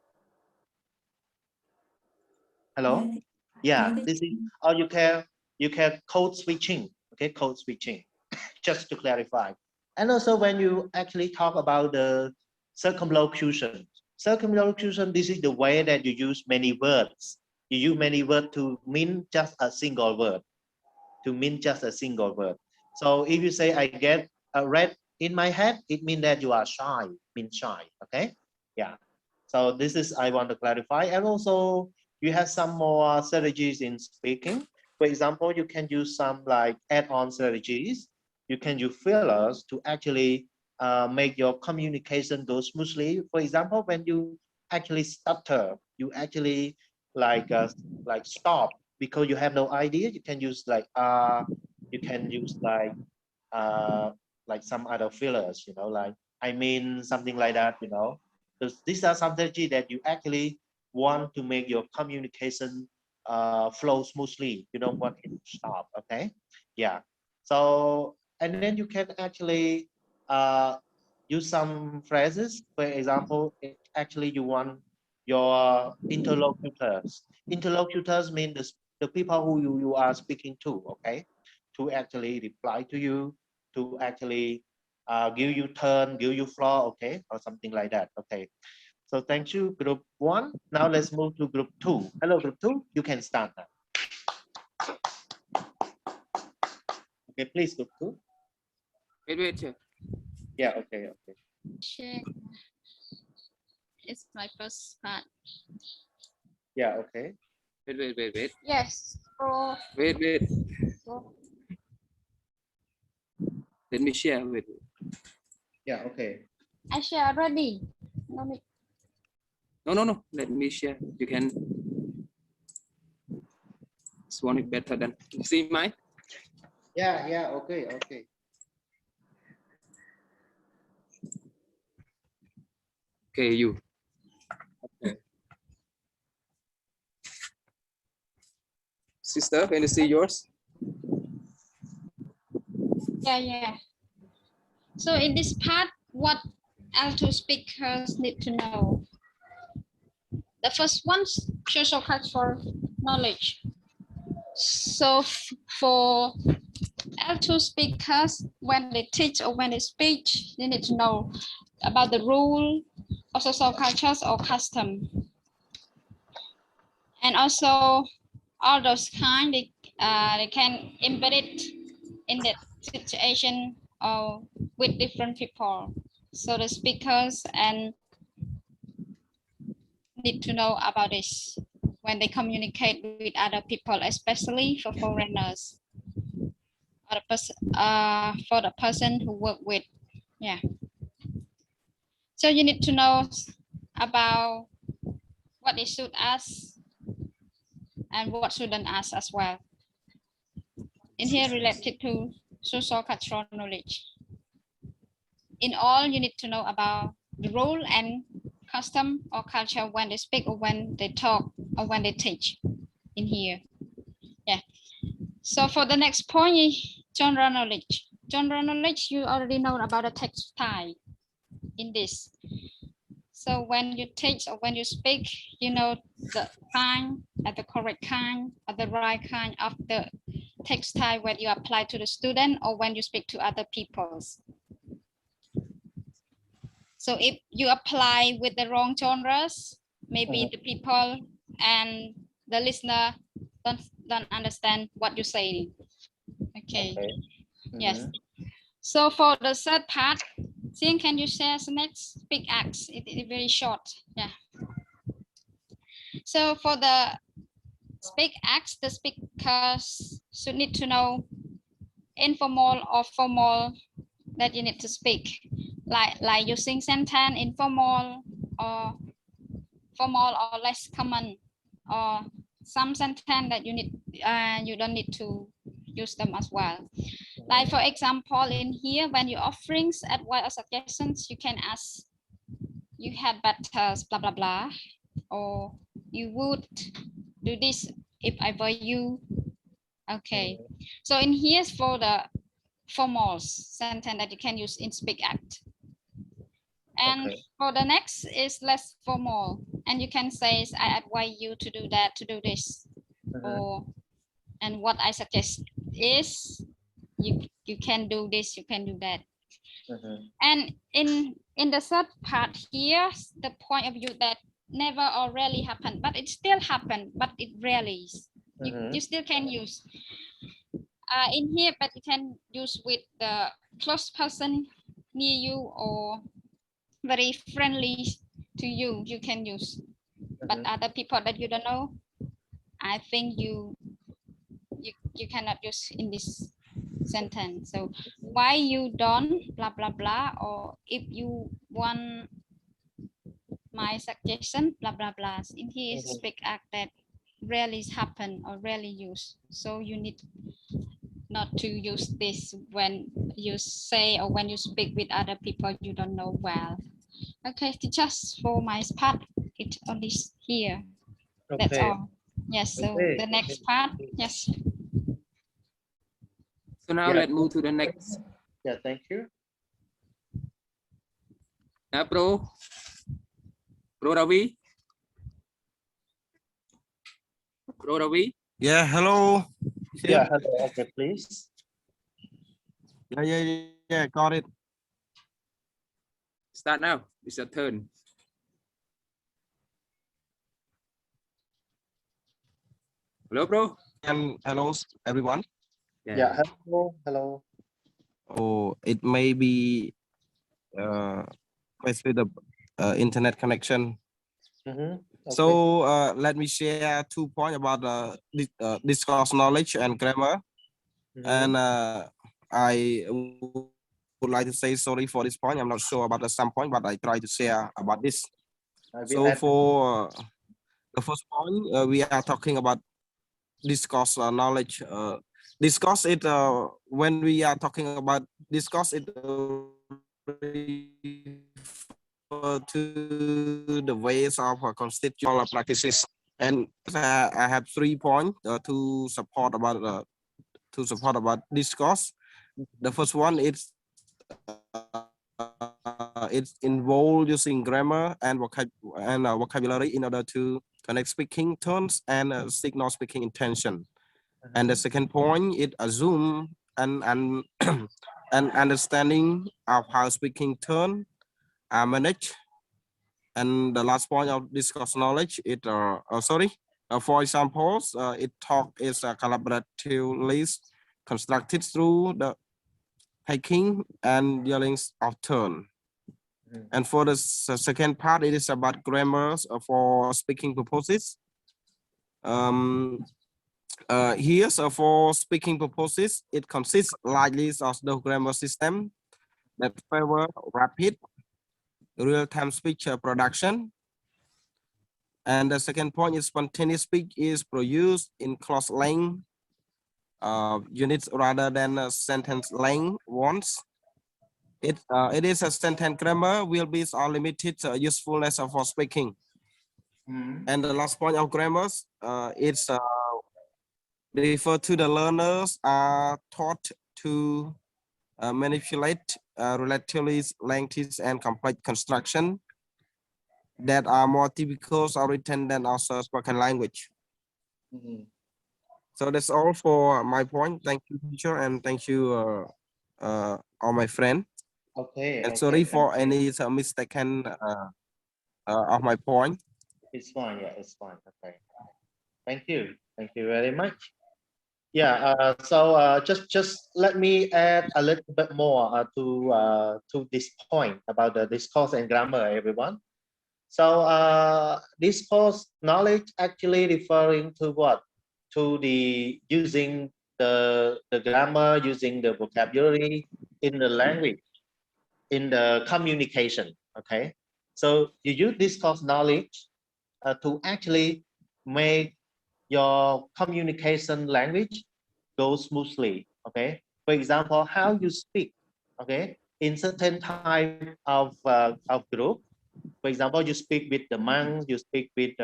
Hello? Yeah, this is, or you can code switching, okay, code switching, just to clarify. And also when you actually talk about the circumlocution, this is the way that you use many words. You use many words to mean just a single word, So if you say, I get a red in my head, it means that you are shy, okay? Yeah. So this is, I want to clarify. And also you have some more strategies in speaking. For example, you can use some like add-on strategies. You can use fillers to actually make your communication go smoothly. For example, when you actually stutter, you actually like stop because you have no idea. You can use like some other fillers, you know, like I mean something like that, you know. These are some strategies that you actually want to make your communication flow smoothly. You don't want it to stop, okay? Yeah. So, and then you can actually use some phrases. For example, actually you want your interlocutors. Interlocutors mean the people who you are speaking to, okay? To actually reply to you, to actually give you turn, give you floor, okay? Or something like that, okay? So thank you, group 1. Now let's move to group 2. Hello, group 2. You can start now. Okay, please, group 2. Wait, sir. Yeah, okay. Check. It's my first part. Yeah, okay. Wait. Yes. Wait. Let me share with you. Yeah, okay. I share already. No. Let me share. You can. This one is better than. You see mine? Yeah, okay. Okay, you. Okay. Sister, can you see yours? Yeah. So in this part, what L2 speakers need to know? The first one, social cultural knowledge. So for L2 speakers, when they teach or when they speak, they need to know about the rule of social cultures or custom. And also all those kind, they can embed it in that situation or with different people. So the speakers and need to know about this when they communicate with other people, especially for foreigners or for the person who work with. Yeah. So you need to know about what they should ask and what shouldn't ask as well. In here related to social cultural knowledge. In all, you need to know about the rule and custom or culture when they speak or when they talk or when they teach in here. Yeah. So for the next point, genre knowledge. Genre knowledge, you already know about the text type in this. So when you teach or when you speak, you know the kind, the correct kind, or the right kind of the takes time when you apply to the student or when you speak to other peoples. So if you apply with the wrong genres, maybe the people and the listener don't understand what you're saying. Okay. Yes. So for the third part, Sing, can you share the next speak acts? It's very short. Yeah. So for the speak acts, the speakers should need to know informal or formal that you need to speak, like using sentence informal or formal or less common, or some sentence that you need you don't need to use them as well. Like for example, in here, when you're offering advice or suggestions, you can ask, you had better blah blah blah, or you would do this if I were you. Okay, so in here is for the formal sentence that you can use in speak act. And for the next is less formal, and you can say, I advise you to do that, to do this, or and what I suggest is you can do this, you can do that. And in the third part here, the point of view that never or rarely happen, but it still happen, but it rarely is. You still can use in here, but you can use with the close person near you or very friendly to you, you can use. But other people that you don't know, I think you cannot use in this sentence. So why you don't blah blah blah, or if you want my suggestion blah blah blah. In here is a speak act that rarely happen or rarely use. So you need not to use this when you say or when you speak with other people you don't know well. Okay, just for my part, it's only here. That's all. Yes, so the next part, yes. So now let's move to the next. Yeah, thank you. Bro Ravi. Bro Ravi. Yeah, hello. Yeah, hello. Okay, please. Yeah, got it. Start now. It's your turn. Hello, bro. And hello, everyone. Yeah, hello. Oh, it may be with the internet connection. Okay. So let me share 2 points about discourse knowledge and grammar. And I would like to say sorry for this point. I'm not sure about the some point, but I try to share about this. So for the first point, we are talking about discourse knowledge. Discourse it when we are talking about discourse it to the ways of constitutional practices, and I have 3 points to support about discourse. The first one is it's involved using grammar and vocabulary in order to connect speaking tones and signal speaking intention. And the second point, it assume an understanding of how speaking tone are managed. And the last point of discourse knowledge, it for examples, it talk is collaboratively constructed through the taking and yelling of turn. And for the second part, it is about grammars for speaking purposes. Here, so for speaking purposes, it consists largely of the grammar system that favor rapid real-time speech production. And the second point is spontaneous speech is produced in close length units rather than sentence length ones. It is a sentence grammar will be limited usefulness for speaking. And the last point of grammars, it's refer to the learners are taught to manipulate relatively lengthy and complex construction that are more typical or written than also spoken language. So that's all for my point. Thank you, teacher, and thank you, all my friend. Okay. And okay, sorry for thank you. any mistaken of my point. It's fine. Yeah, it's fine. Okay. Thank you. Thank you very much. Yeah. So just let me add a little bit more to this point about the discourse and grammar, everyone. So discourse knowledge actually referring to what? To the using the grammar, using the vocabulary in the language, in the communication. Okay. So you use discourse knowledge to actually make your communication language go smoothly. Okay. For example, how you speak. Okay. In certain type of group. For example, you speak with the monks, you speak with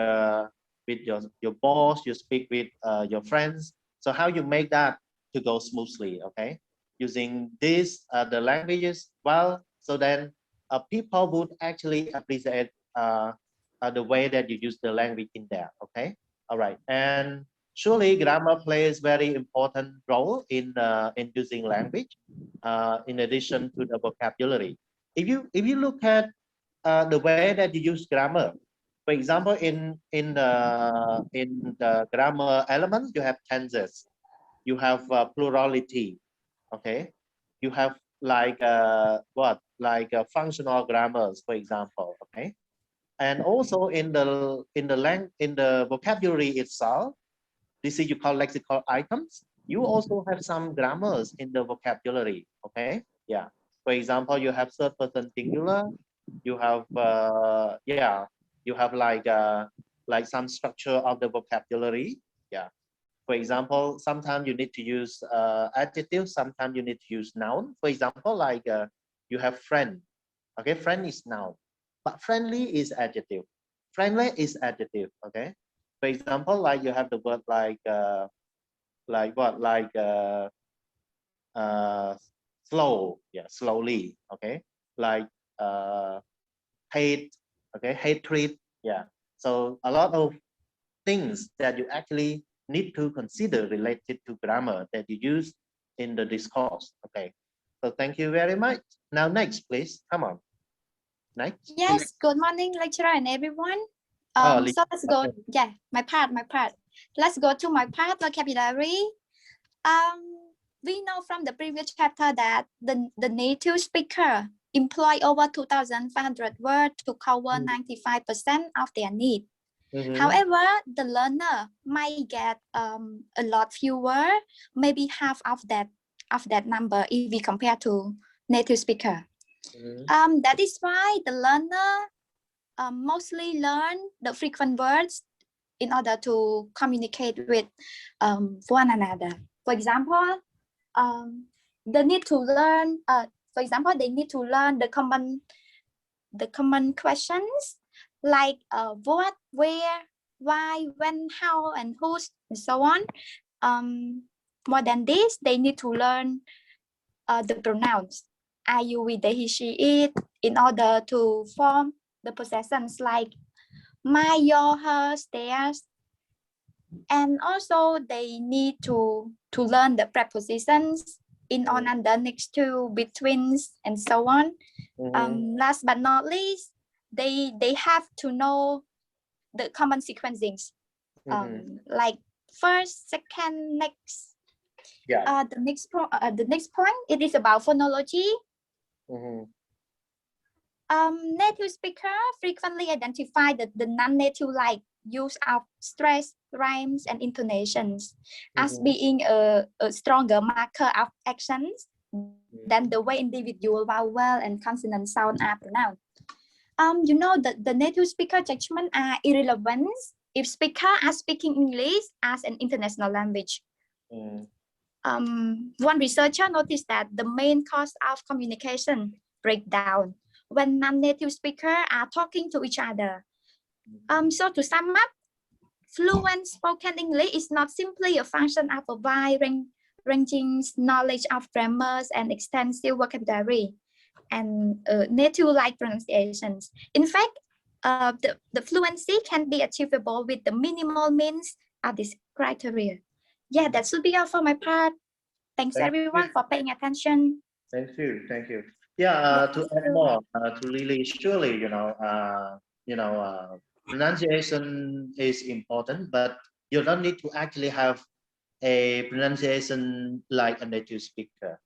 your boss, you speak with your friends. So how you make that to go smoothly? Okay. Using this the languages well, so then people would actually appreciate the way that you use the language in there. Okay. All right. And surely grammar plays very important role in using language in addition to the vocabulary. If you look at the way that you use grammar, for example, in the grammar elements, you have tenses, you have plurality. Okay. You have like functional grammars, for example. Okay. And also in the vocabulary itself, this is you call lexical items. You also have some grammars in the vocabulary. Okay. Yeah. For example, you have third person singular. You have you have like some structure of the vocabulary. Yeah. For example, sometimes you need to use adjective. Sometimes you need to use noun. For example, like you have friend. Okay, friend is noun, but friendly is adjective. Friendly is adjective. Okay. For example, like you have the word like what slow. Yeah, slowly. Okay. Like hate. Okay, hatred. Yeah. So a lot of things that you actually need to consider related to grammar that you use in the discourse. Okay. So thank you very much. Now next, please. Come on. Next. Yes, good morning, lecturer and everyone. Oh, So let's go. okay. Yeah, my part. Let's go to my part, vocabulary. We know from the previous chapter that the native speaker employ over 2,500 words to cover 95% of their need. However, the learner might get a lot fewer, maybe half of that number if we compare to native speaker. That is why the learner mostly learn the frequent words in order to communicate with one another. For example, they need to learn. For example, they need to learn the common questions like what, where, why, when, how, and whose, and so on. More than this, they need to learn the pronouns I, you, we, they, he, she, it in order to form the possessions like my, your, hers, theirs. And also they need to learn the prepositions in, on, under, next to, between, and so on. Last but not least, they have to know the common sequencings, like first, second, next. Yeah. The next point, it is about phonology. Native speaker frequently identify the non-native like use of stress, rhymes, and intonations as being a stronger marker of actions than the way individual vowel and consonant sound are pronounced. You know that the native speaker judgment are irrelevant if speaker are speaking English as an international language. One researcher noticed that the main cause of communication breakdown when non-native speakers are talking to each other. So to sum up, fluent spoken English is not simply a function of a wide-ranging knowledge of grammars and extensive vocabulary and native-like pronunciations. In fact, the fluency can be achievable with the minimal means of this criteria. Yeah, that should be all for my part. Thanks Thank everyone for paying attention. Thank you. Thank you. Yeah, to add more, to really surely, pronunciation is important, but you don't need to actually have a pronunciation like a native speaker.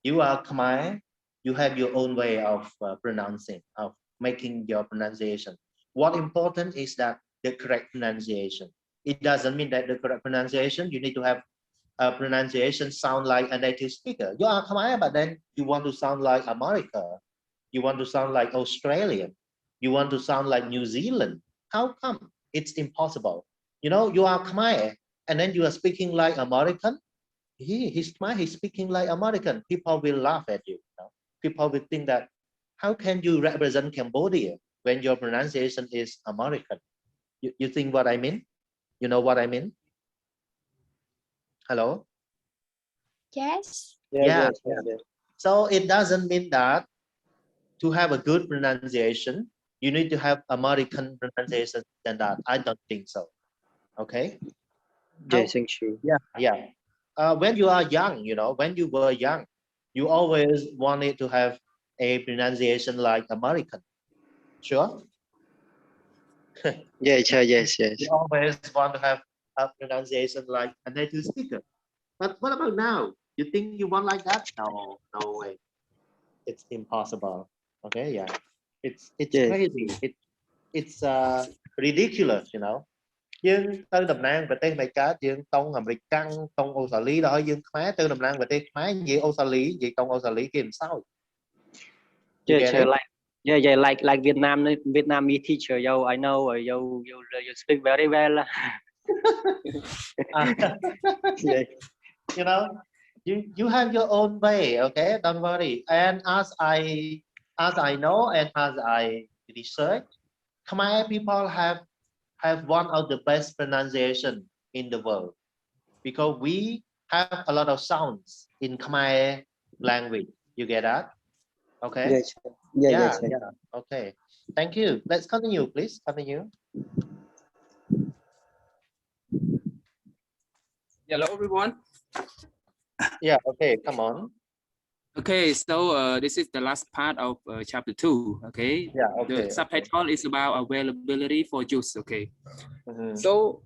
You are Khmer, you have your own way of pronouncing, of making your pronunciation. What important is that the correct pronunciation. It doesn't mean that the correct pronunciation, you need to have a pronunciation sound like a native speaker. You are Khmer, but then you want to sound like America. You want to sound like Australian. You want to sound like New Zealand. How come? It's impossible. You know, you are Khmer, and then you are speaking like American. He's Khmer, he's speaking like American. People will laugh at you. People will think that, how can you represent Cambodia when your pronunciation is American? You think what I mean? You know what I mean? Hello? Yes. Yeah. So it doesn't mean that to have a good pronunciation, you need to have American pronunciation than that. I don't think so. Okay? Yes, thank you. Yeah. When you are young, when you were young, you always wanted to have a pronunciation like American. Sure? Yes. You always want to have a pronunciation like a native speaker. But what about now? You think you want like that? No way. It's impossible. Okay, yeah. It's crazy. It's ridiculous, យើងទៅតំណាងប្រទេសអាមេរិកយើងតង់អាមេរិកកាំងតង់អូស្ត្រាលីដល់ហើយយើងខ្មែរទៅតំណាងប្រទេសខ្មែរនិយាយអូស្ត្រាលីនិយាយតង់អូស្ត្រាលីគេមិនសើច like Vietnamese teacher. Yo, I know. You speak very well. You have your own way, okay? Don't worry. And as I know and as I research, Khmer people have one of the best pronunciation in the world because we have a lot of sounds in Khmer language. You get that? Okay. Yes. Okay. Thank you. Let's continue, please. Continue. Hello, everyone. Yeah. Okay. Come on. Okay, so this is the last part of chapter 2. Okay. Yeah. Okay. The subtitle is about availability for use. Okay. So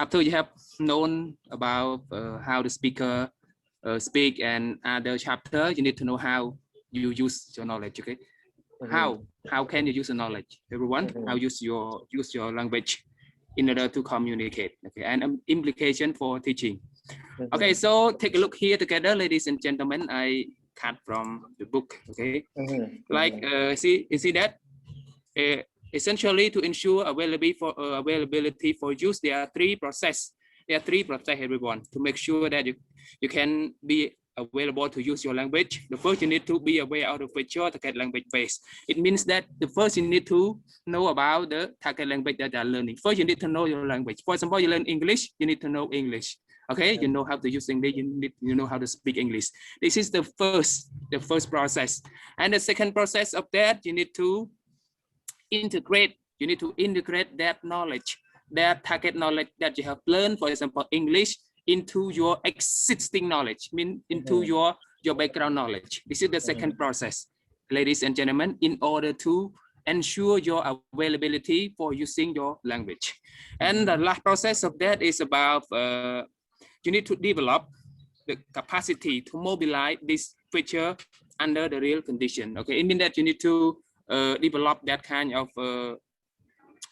after you have known about how the speaker speak and other chapter, you need to know how you use your knowledge. Okay. How can you use the knowledge, everyone? How use your language in order to communicate. Okay, and implication for teaching. Okay, so take a look here together, ladies and gentlemen. I cut from the book. Okay, like you see that essentially to ensure availability for use, there are three process. There are three process, everyone, to make sure that you can be available to use your language. The first, you need to be aware of the feature target language base. It means that the first you need to know about the target language that you are learning. First, you need to know your language. For example, you learn English, you need to know English. Okay, you know how to use English, you know how to speak English. This is the first process. And the second process of that, you need to integrate that knowledge, that target knowledge that you have learned, for example, English, into your existing knowledge, into your background knowledge. This is the second process, ladies and gentlemen, in order to ensure your availability for using your language. And the last process of that is about you need to develop the capacity to mobilize this feature under the real condition. Okay, it means that you need to develop that kind of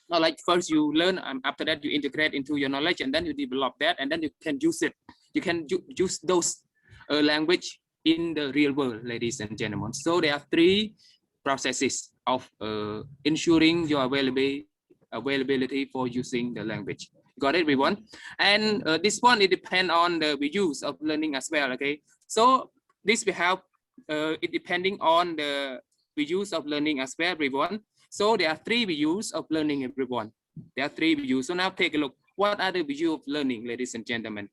knowledge. First you learn, after that you integrate into your knowledge, and then you develop that, and then you can use it. You can use those language in the real world, ladies and gentlemen. So there are three processes of ensuring your availability for using the language. Got it, everyone? And this one, it depends on the reuse of learning as well. Okay, so this will help it depending on the reuse of learning as well, everyone. So there are three views of learning, everyone. There are three views. So now take a look. What are the views of learning, ladies and gentlemen?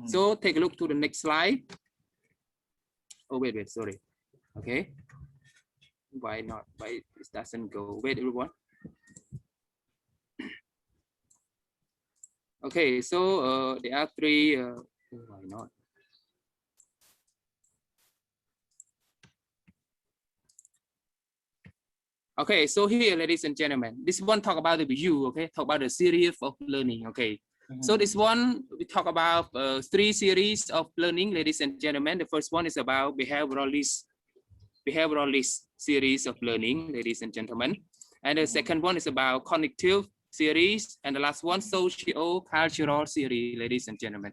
So take a look to the next slide. Oh, wait, sorry. Okay. Why not? Why it doesn't go? Wait, everyone. Okay, so there are three. Why not? Okay, so here, ladies and gentlemen, this one talk about the view. Okay, talk about the series of learning. Okay, so this one we talk about three series of learning, ladies and gentlemen. The first one is about behavioralist series of learning, ladies and gentlemen, and the second one is about cognitive series, and the last one socio-cultural series, ladies and gentlemen.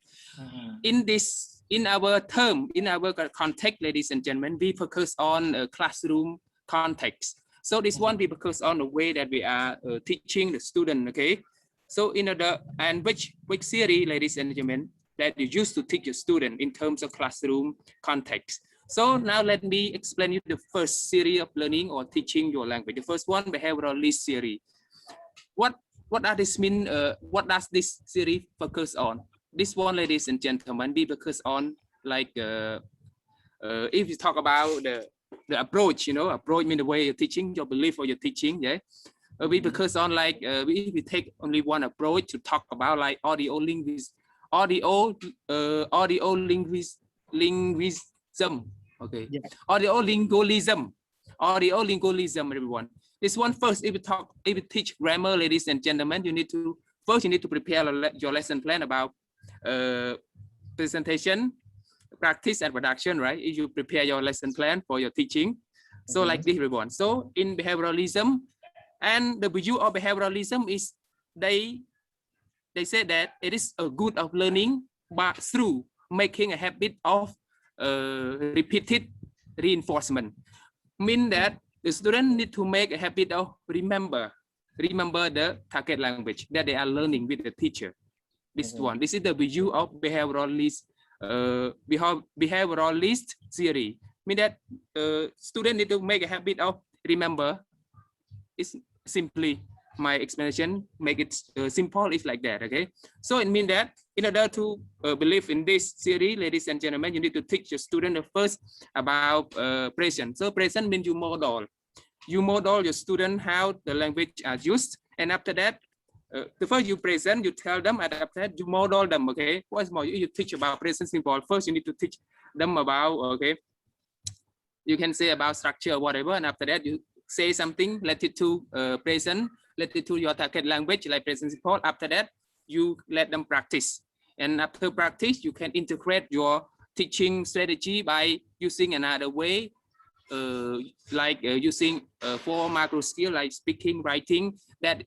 In our term, in our context, ladies and gentlemen, we focus on a classroom context. So this one we focus on the way that we are teaching the student. Okay, so in the and which series, ladies and gentlemen, that you used to teach your student in terms of classroom context. So now let me explain you the first series of learning or teaching your language. The first one, behavioralist series. What does this mean? What does this series focus on? This one, ladies and gentlemen, we focus on like if you talk about the approach, you know, approach means the way you're teaching, your belief or your teaching. Yeah, we focus on like we take only one approach to talk about like audio linguism. Okay, yeah. Audio linguism, everyone. This one first, if you teach grammar, ladies and gentlemen, you need to prepare your lesson plan about presentation, practice, and production, right? If you prepare your lesson plan for your teaching, so like this, everyone. So in behavioralism, and the view of behavioralism is they say that it is a good of learning, but through making a habit of repeated reinforcement, mean that the student need to make a habit of remember the target language that they are learning with the teacher. This is the view of behavioralist theory. Mean that student need to make a habit of remember. It's simply my explanation. Make it simple. It's like that. Okay. So it means that in order to believe in this theory, ladies and gentlemen, you need to teach your student first about present. So present means you model your student how the language are used, and after that, the first you present, you tell them, and after that you model them. Okay, what's more, you teach about present simple. First, you need to teach them about, okay, you can say about structure or whatever, and after that you say something related to present, related to your target language like present simple. After that, you let them practice, and after practice, you can integrate your teaching strategy by using another way, using 4 macro skills like speaking, writing, that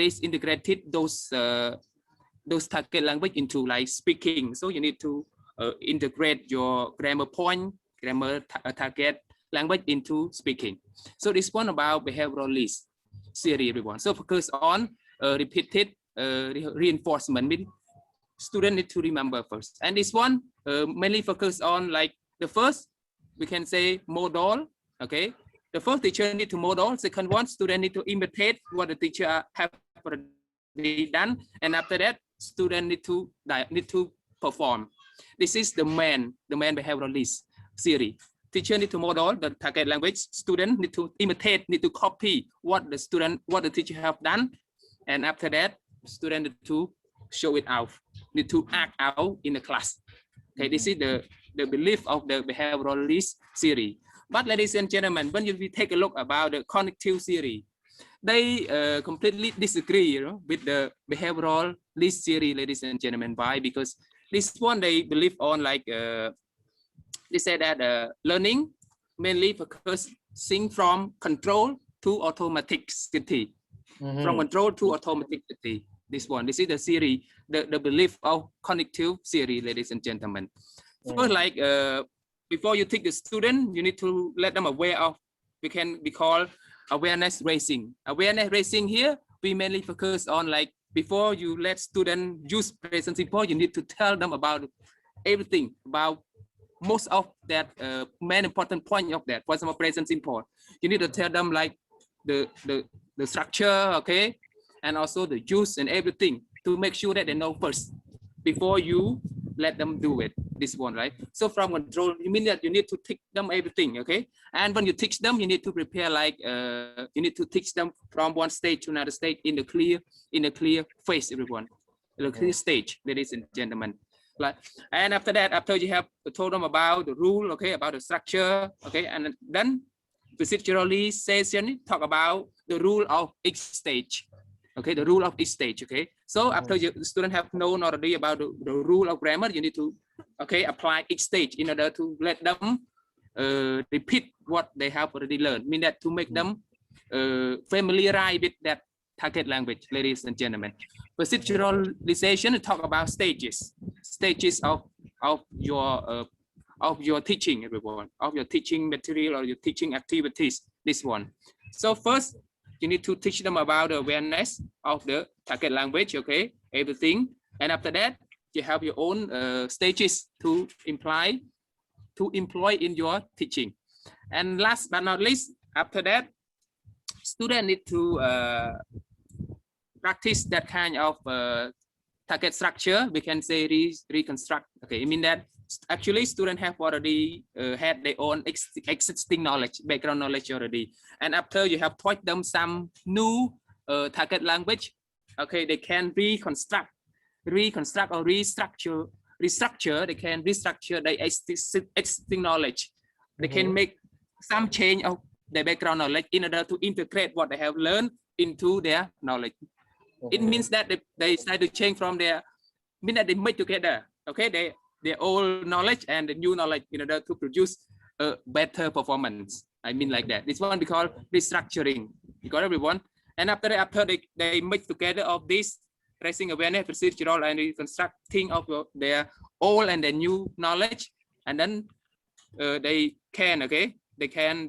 is integrated those target language into like speaking. So you need to integrate your grammar point, target language into speaking. So this one about behavioralist theory, everyone. So focus on repeated reinforcement. Means student need to remember first, and this one mainly focus on like the first, we can say model. Okay, the first teacher need to model. Second one, student need to imitate what the teacher have already done, and after that, student need to perform. This is the main behavioralist theory. Teacher need to model the target language. Student need to imitate, need to copy what the teacher have done, and after that, student need to show it out, need to act out in the class. Okay, this is the belief of the behavioralist theory. But ladies and gentlemen, when we take a look about the cognitive theory, they completely disagree, you know, with the behavioralist theory, ladies and gentlemen. Why? Because this one they believe on like they say that learning mainly focusing from control to automaticity, from control to automaticity. This is the theory, the belief of cognitive theory, ladies and gentlemen. First, like before you teach the student, you need to let them aware of, we call awareness raising. Awareness raising here, we mainly focus on like before you let student use present simple, you need to tell them about everything, about most of that main important point of that. For example, present simple, you need to tell them like the structure, okay, and also the use and everything, to make sure that they know first before you let them do it. This one, right? So from control, you mean that you need to teach them everything, okay? And when you teach them, you need to prepare like you need to teach them from one stage to another stage in the clear phase, everyone. stage, ladies and gentlemen. Like, and after that, after you have told them about the rule, okay, about the structure, okay, and then procedurally session talk about the rule of each stage. Okay, the rule of each stage. Okay, so after the student have known already about the rule of grammar, you need to, okay, apply each stage in order to let them repeat what they have already learned. Mean that to make them familiarize with that target language, ladies and gentlemen. Proceduralization talk about stages of your teaching, everyone, of your teaching material or your teaching activities. This one. So first, you need to teach them about the awareness of the target language, okay, everything. And after that, you have your own stages to employ in your teaching. And last but not least, after that, students need to practice that kind of target structure. We can say reconstruct. Okay, I mean that actually students have already had their own existing knowledge, background knowledge already. And after you have taught them some new target language, okay, they can reconstruct or restructure. They can restructure their existing knowledge. They can make some change of their background knowledge in order to integrate what they have learned into their knowledge. It means that they decide to change from their, mean that they make together, okay, their old knowledge and the new knowledge in order to produce a better performance. I mean like that. This one we call restructuring. You got everyone? And after they mix together of this raising awareness, procedural, and reconstructing of their old and their new knowledge, and then they can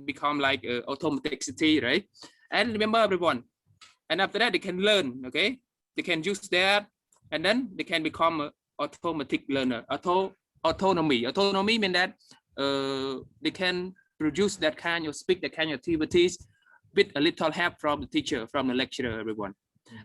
become like automaticity, right? And remember everyone. And after that, they can learn, okay? They can use that, and then they can become an automatic learner. Autonomy. Autonomy means that they can produce that kind of speak, that kind of activities with a little help from the teacher, from the lecturer, everyone.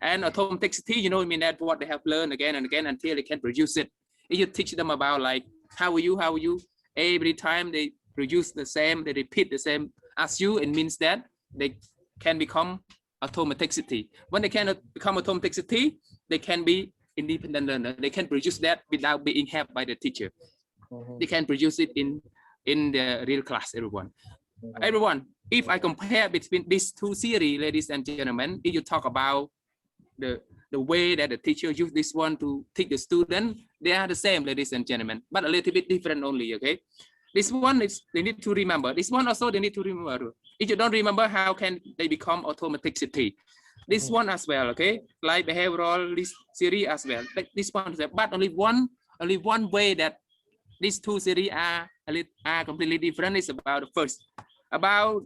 And automaticity, you know, I mean that what they have learned again and again until they can produce it. If you teach them about like, how are you? Every time they produce the same, they repeat the same as you, it means that they can become automaticity. When they can become automaticity, they can be independent learner. They can produce that without being helped by the teacher. They can produce it in the real class, everyone. Everyone, if I compare between these two series, ladies and gentlemen, if you talk about the way that the teacher use this one to teach the student, they are the same, ladies and gentlemen, but a little bit different only, okay? This one is they need to remember. This one also they need to remember. If you don't remember, how can they become automaticity? This one as well, okay? Like behavioral this series as well. Like this one, but only one way that these two series are completely different is about the first.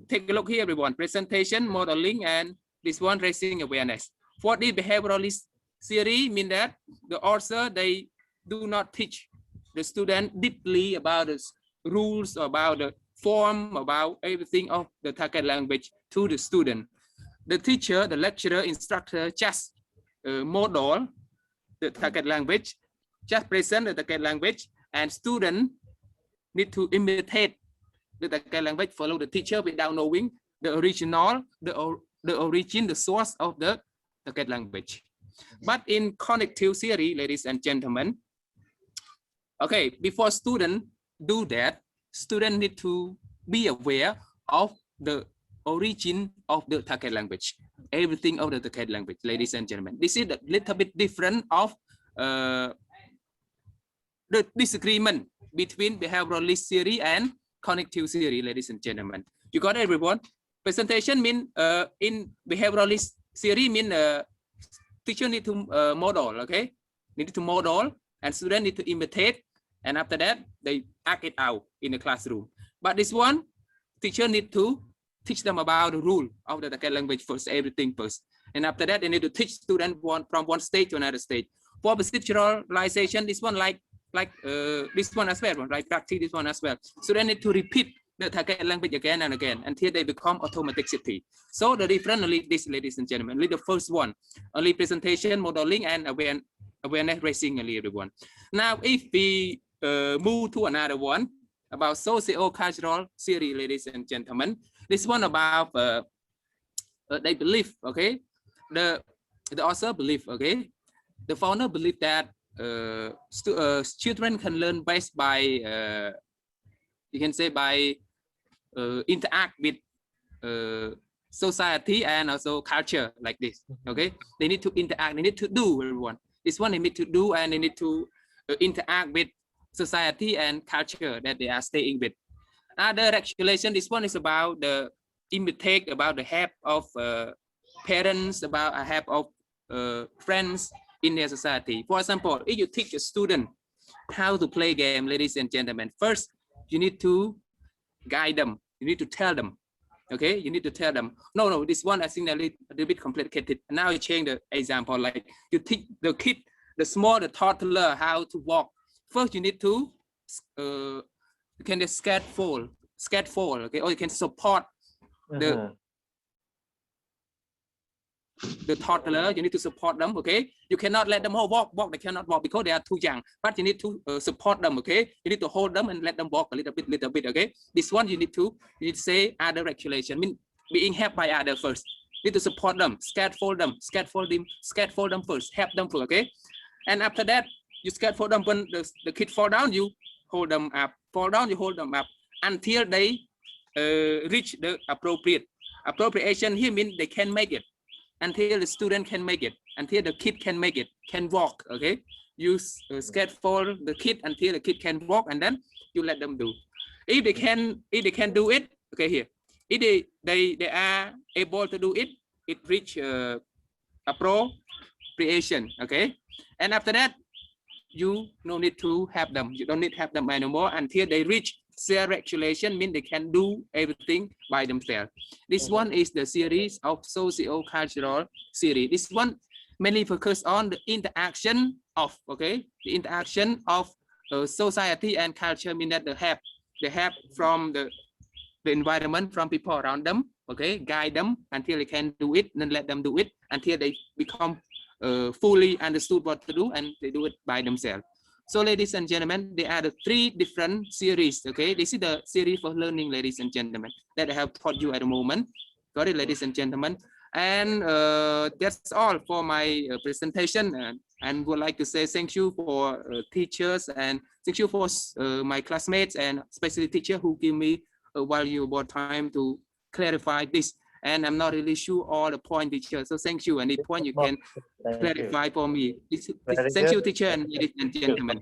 Take a look here, everyone. Presentation, modeling, and this one raising awareness. For the behavioralist series, mean that the author they do not teach the student deeply about the rules, about the form, about everything of the target language to the student. The teacher, the lecturer, instructor just model the target language, just present the target language, and student need to imitate the target language, follow the teacher without knowing the original, the source of the target language. But in connective theory, ladies and gentlemen, okay, before student do that, student need to be aware of the origin of the target language, everything of the target language, ladies and gentlemen. This is a little bit different of the disagreement between behavioralist theory and connective theory, ladies and gentlemen. You got it, everyone? Presentation mean in behavioralist theory mean teacher need to model, okay? Need to model, and student need to imitate, and after that they act it out in the classroom. But this one, teacher need to teach them about the rule of the target language first, everything first, and after that they need to teach student from one stage to another stage. For proceduralization, this one like this one as well, right? Practice this one as well. So they need to repeat the target language again and again until they become automaticity. So the difference only this, ladies and gentlemen, only the first one, only presentation, modeling, and awareness raising, only everyone. Now, if we move to another one about socio-cultural theory, ladies and gentlemen, this one about they believe, okay, the author believe, okay, the founder believed that children can learn best by you can say by interact with society and also culture like this. Okay, they need to interact, they need to do, everyone. This one they need to do, and they need to interact with society and culture that they are staying with. Other regulation, this one is about the imitate, about the help of parents, about a help of friends in their society. For example, if you teach a student how to play game, ladies and gentlemen, first you need to guide them, you need to tell them. Okay, you need to tell them, no, this one I think a little bit complicated. Now you change the example, like you teach the kid, the small, the toddler, how to walk. First you need to you can scaffold, okay, or you can support the toddler. You need to support them. Okay, you cannot let them all walk, they cannot walk because they are too young, but you need to support them. Okay, you need to hold them and let them walk a little bit. Okay, this one you need to say other regulation, mean being helped by other first. You need to support them, scaffold them first, help them first. Okay, and after that you scaffold them. When the kid fall down, you hold them up, fall down, you hold them up until they reach the appropriation. Here means they can make it, until the student can make it, until the kid can make it, can walk. Okay, you scaffold the kid until the kid can walk, and then you let them do. If they can do it, okay, here, if they are able to do it, it reach appropriation. Okay, and after that you no need to have them, you don't need to have them anymore until they reach self-regulation, mean they can do everything by themselves. This one is the series of socio-cultural series. This one mainly focus on the interaction of, okay, the interaction of society and culture, mean that they have from the environment, from people around them. Okay, guide them until they can do it, then let them do it until they become fully understood what to do, and they do it by themselves. So ladies and gentlemen, there are the 3 different series. Okay, this is the series for learning, ladies and gentlemen, that I have taught you at the moment. Got it, ladies and gentlemen. And that's all for my presentation, and would like to say thank you for teachers, and thank you for my classmates, and especially teacher who give me a valuable time to clarify this. And I'm not really sure all the point, teacher. So thank you. Any point you can clarify for me. Thank you, teacher, and ladies and gentlemen.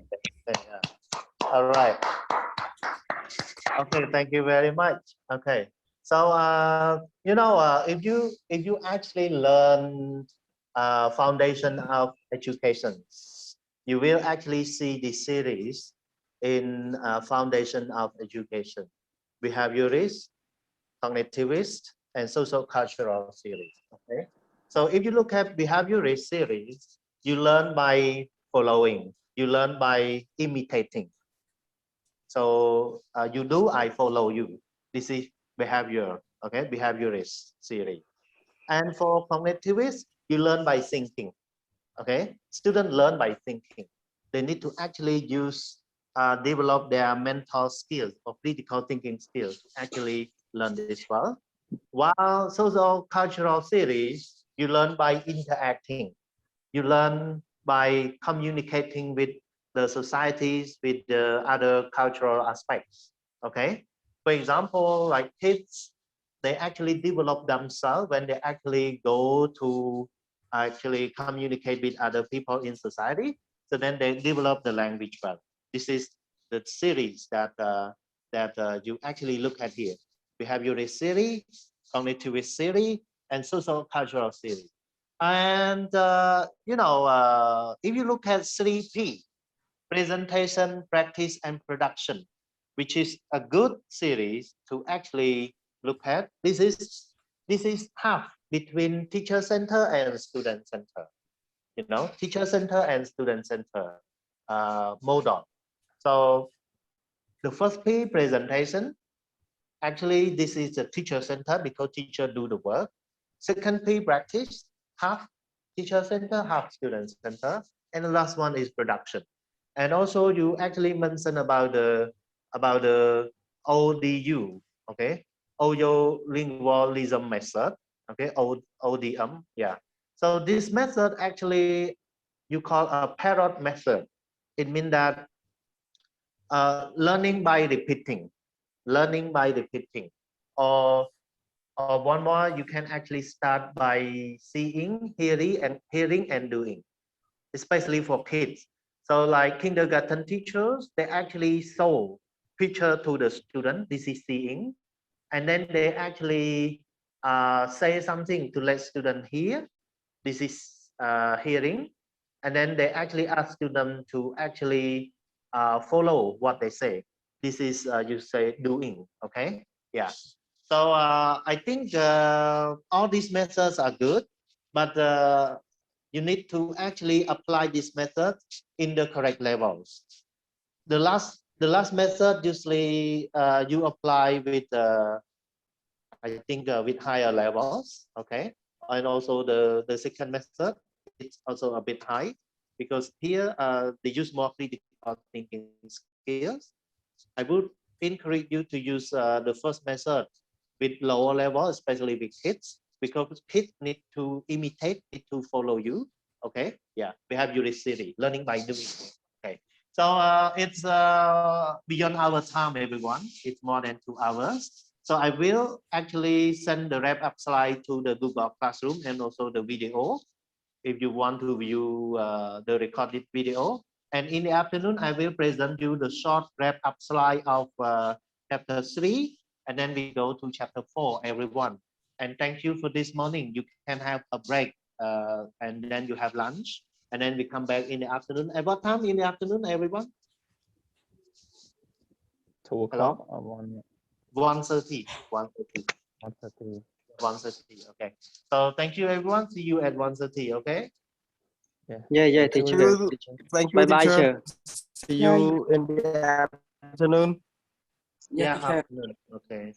All right. Okay, thank you very much. Okay, so you know, if you actually learn foundation of education, you will actually see the series in foundation of education. Behaviorist, cognitivist, and social cultural series. Okay, so if you look at behaviorist series, you learn by following, you learn by imitating. So you do, I follow you. This is behavior. Okay, behaviorist series. And for cognitivist, you learn by thinking. Okay, students learn by thinking. They need to actually use develop their mental skills or critical thinking skills to actually learn this well. While social cultural series, you learn by interacting. You learn by communicating with the societies, with the other cultural aspects. Okay, for example, like kids, they actually develop themselves when they actually go to actually communicate with other people in society. So then they develop the language well. This is the series that you actually look at here. Behaviorist series, cognitivist series, and social cultural series. And you know, if you look at 3P, presentation, practice, and production, which is a good series to actually look at. This is half between teacher center and student center. You know, teacher center and student center model. So the first P, presentation. Actually, this is the teacher center because teacher do the work. Second P, practice, half teacher center, half student center. And the last one is production. And also you actually mentioned about the ODU, okay? Audiolingualism method, okay? ODM, yeah. So this method actually you call a parrot method. It means that learning by repeating, or one more, you can actually start by seeing, hearing and doing, especially for kids. So like kindergarten teachers, they actually show picture to the student, this is seeing, and then they actually say something to let student hear, this is hearing, and then they actually ask student to actually follow what they say. This is you say doing, okay? Yeah. So I think all these methods are good, but you need to actually apply this method in the correct levels. The last method usually you apply with I think with higher levels, okay, and also the second method it's also a bit high because here they use more critical thinking skills. I would encourage you to use the first method with lower level, especially with kids, because kids need to imitate, need to follow you. Okay, yeah, we have Udacity, learning by doing. Okay, so it's beyond our time, everyone. It's more than 2 hours. So I will actually send the wrap up slide to the Google Classroom and also the video if you want to view the recorded video. And in the afternoon, I will present you the short wrap up slide of chapter 3, and then we go to chapter 4, everyone. And thank you for this morning. You can have a break and then you have lunch, and then we come back in the afternoon. At what time in the afternoon, everyone? 2 o'clock or 1? 1:30. 1:30. 1:30. 1:30. Okay. So thank you, everyone. See you at 1:30. Okay. Yeah, Thank teacher. you. Thank you, Bye bye, teacher. sir. See you in the afternoon. Yeah, teacher. afternoon. Okay.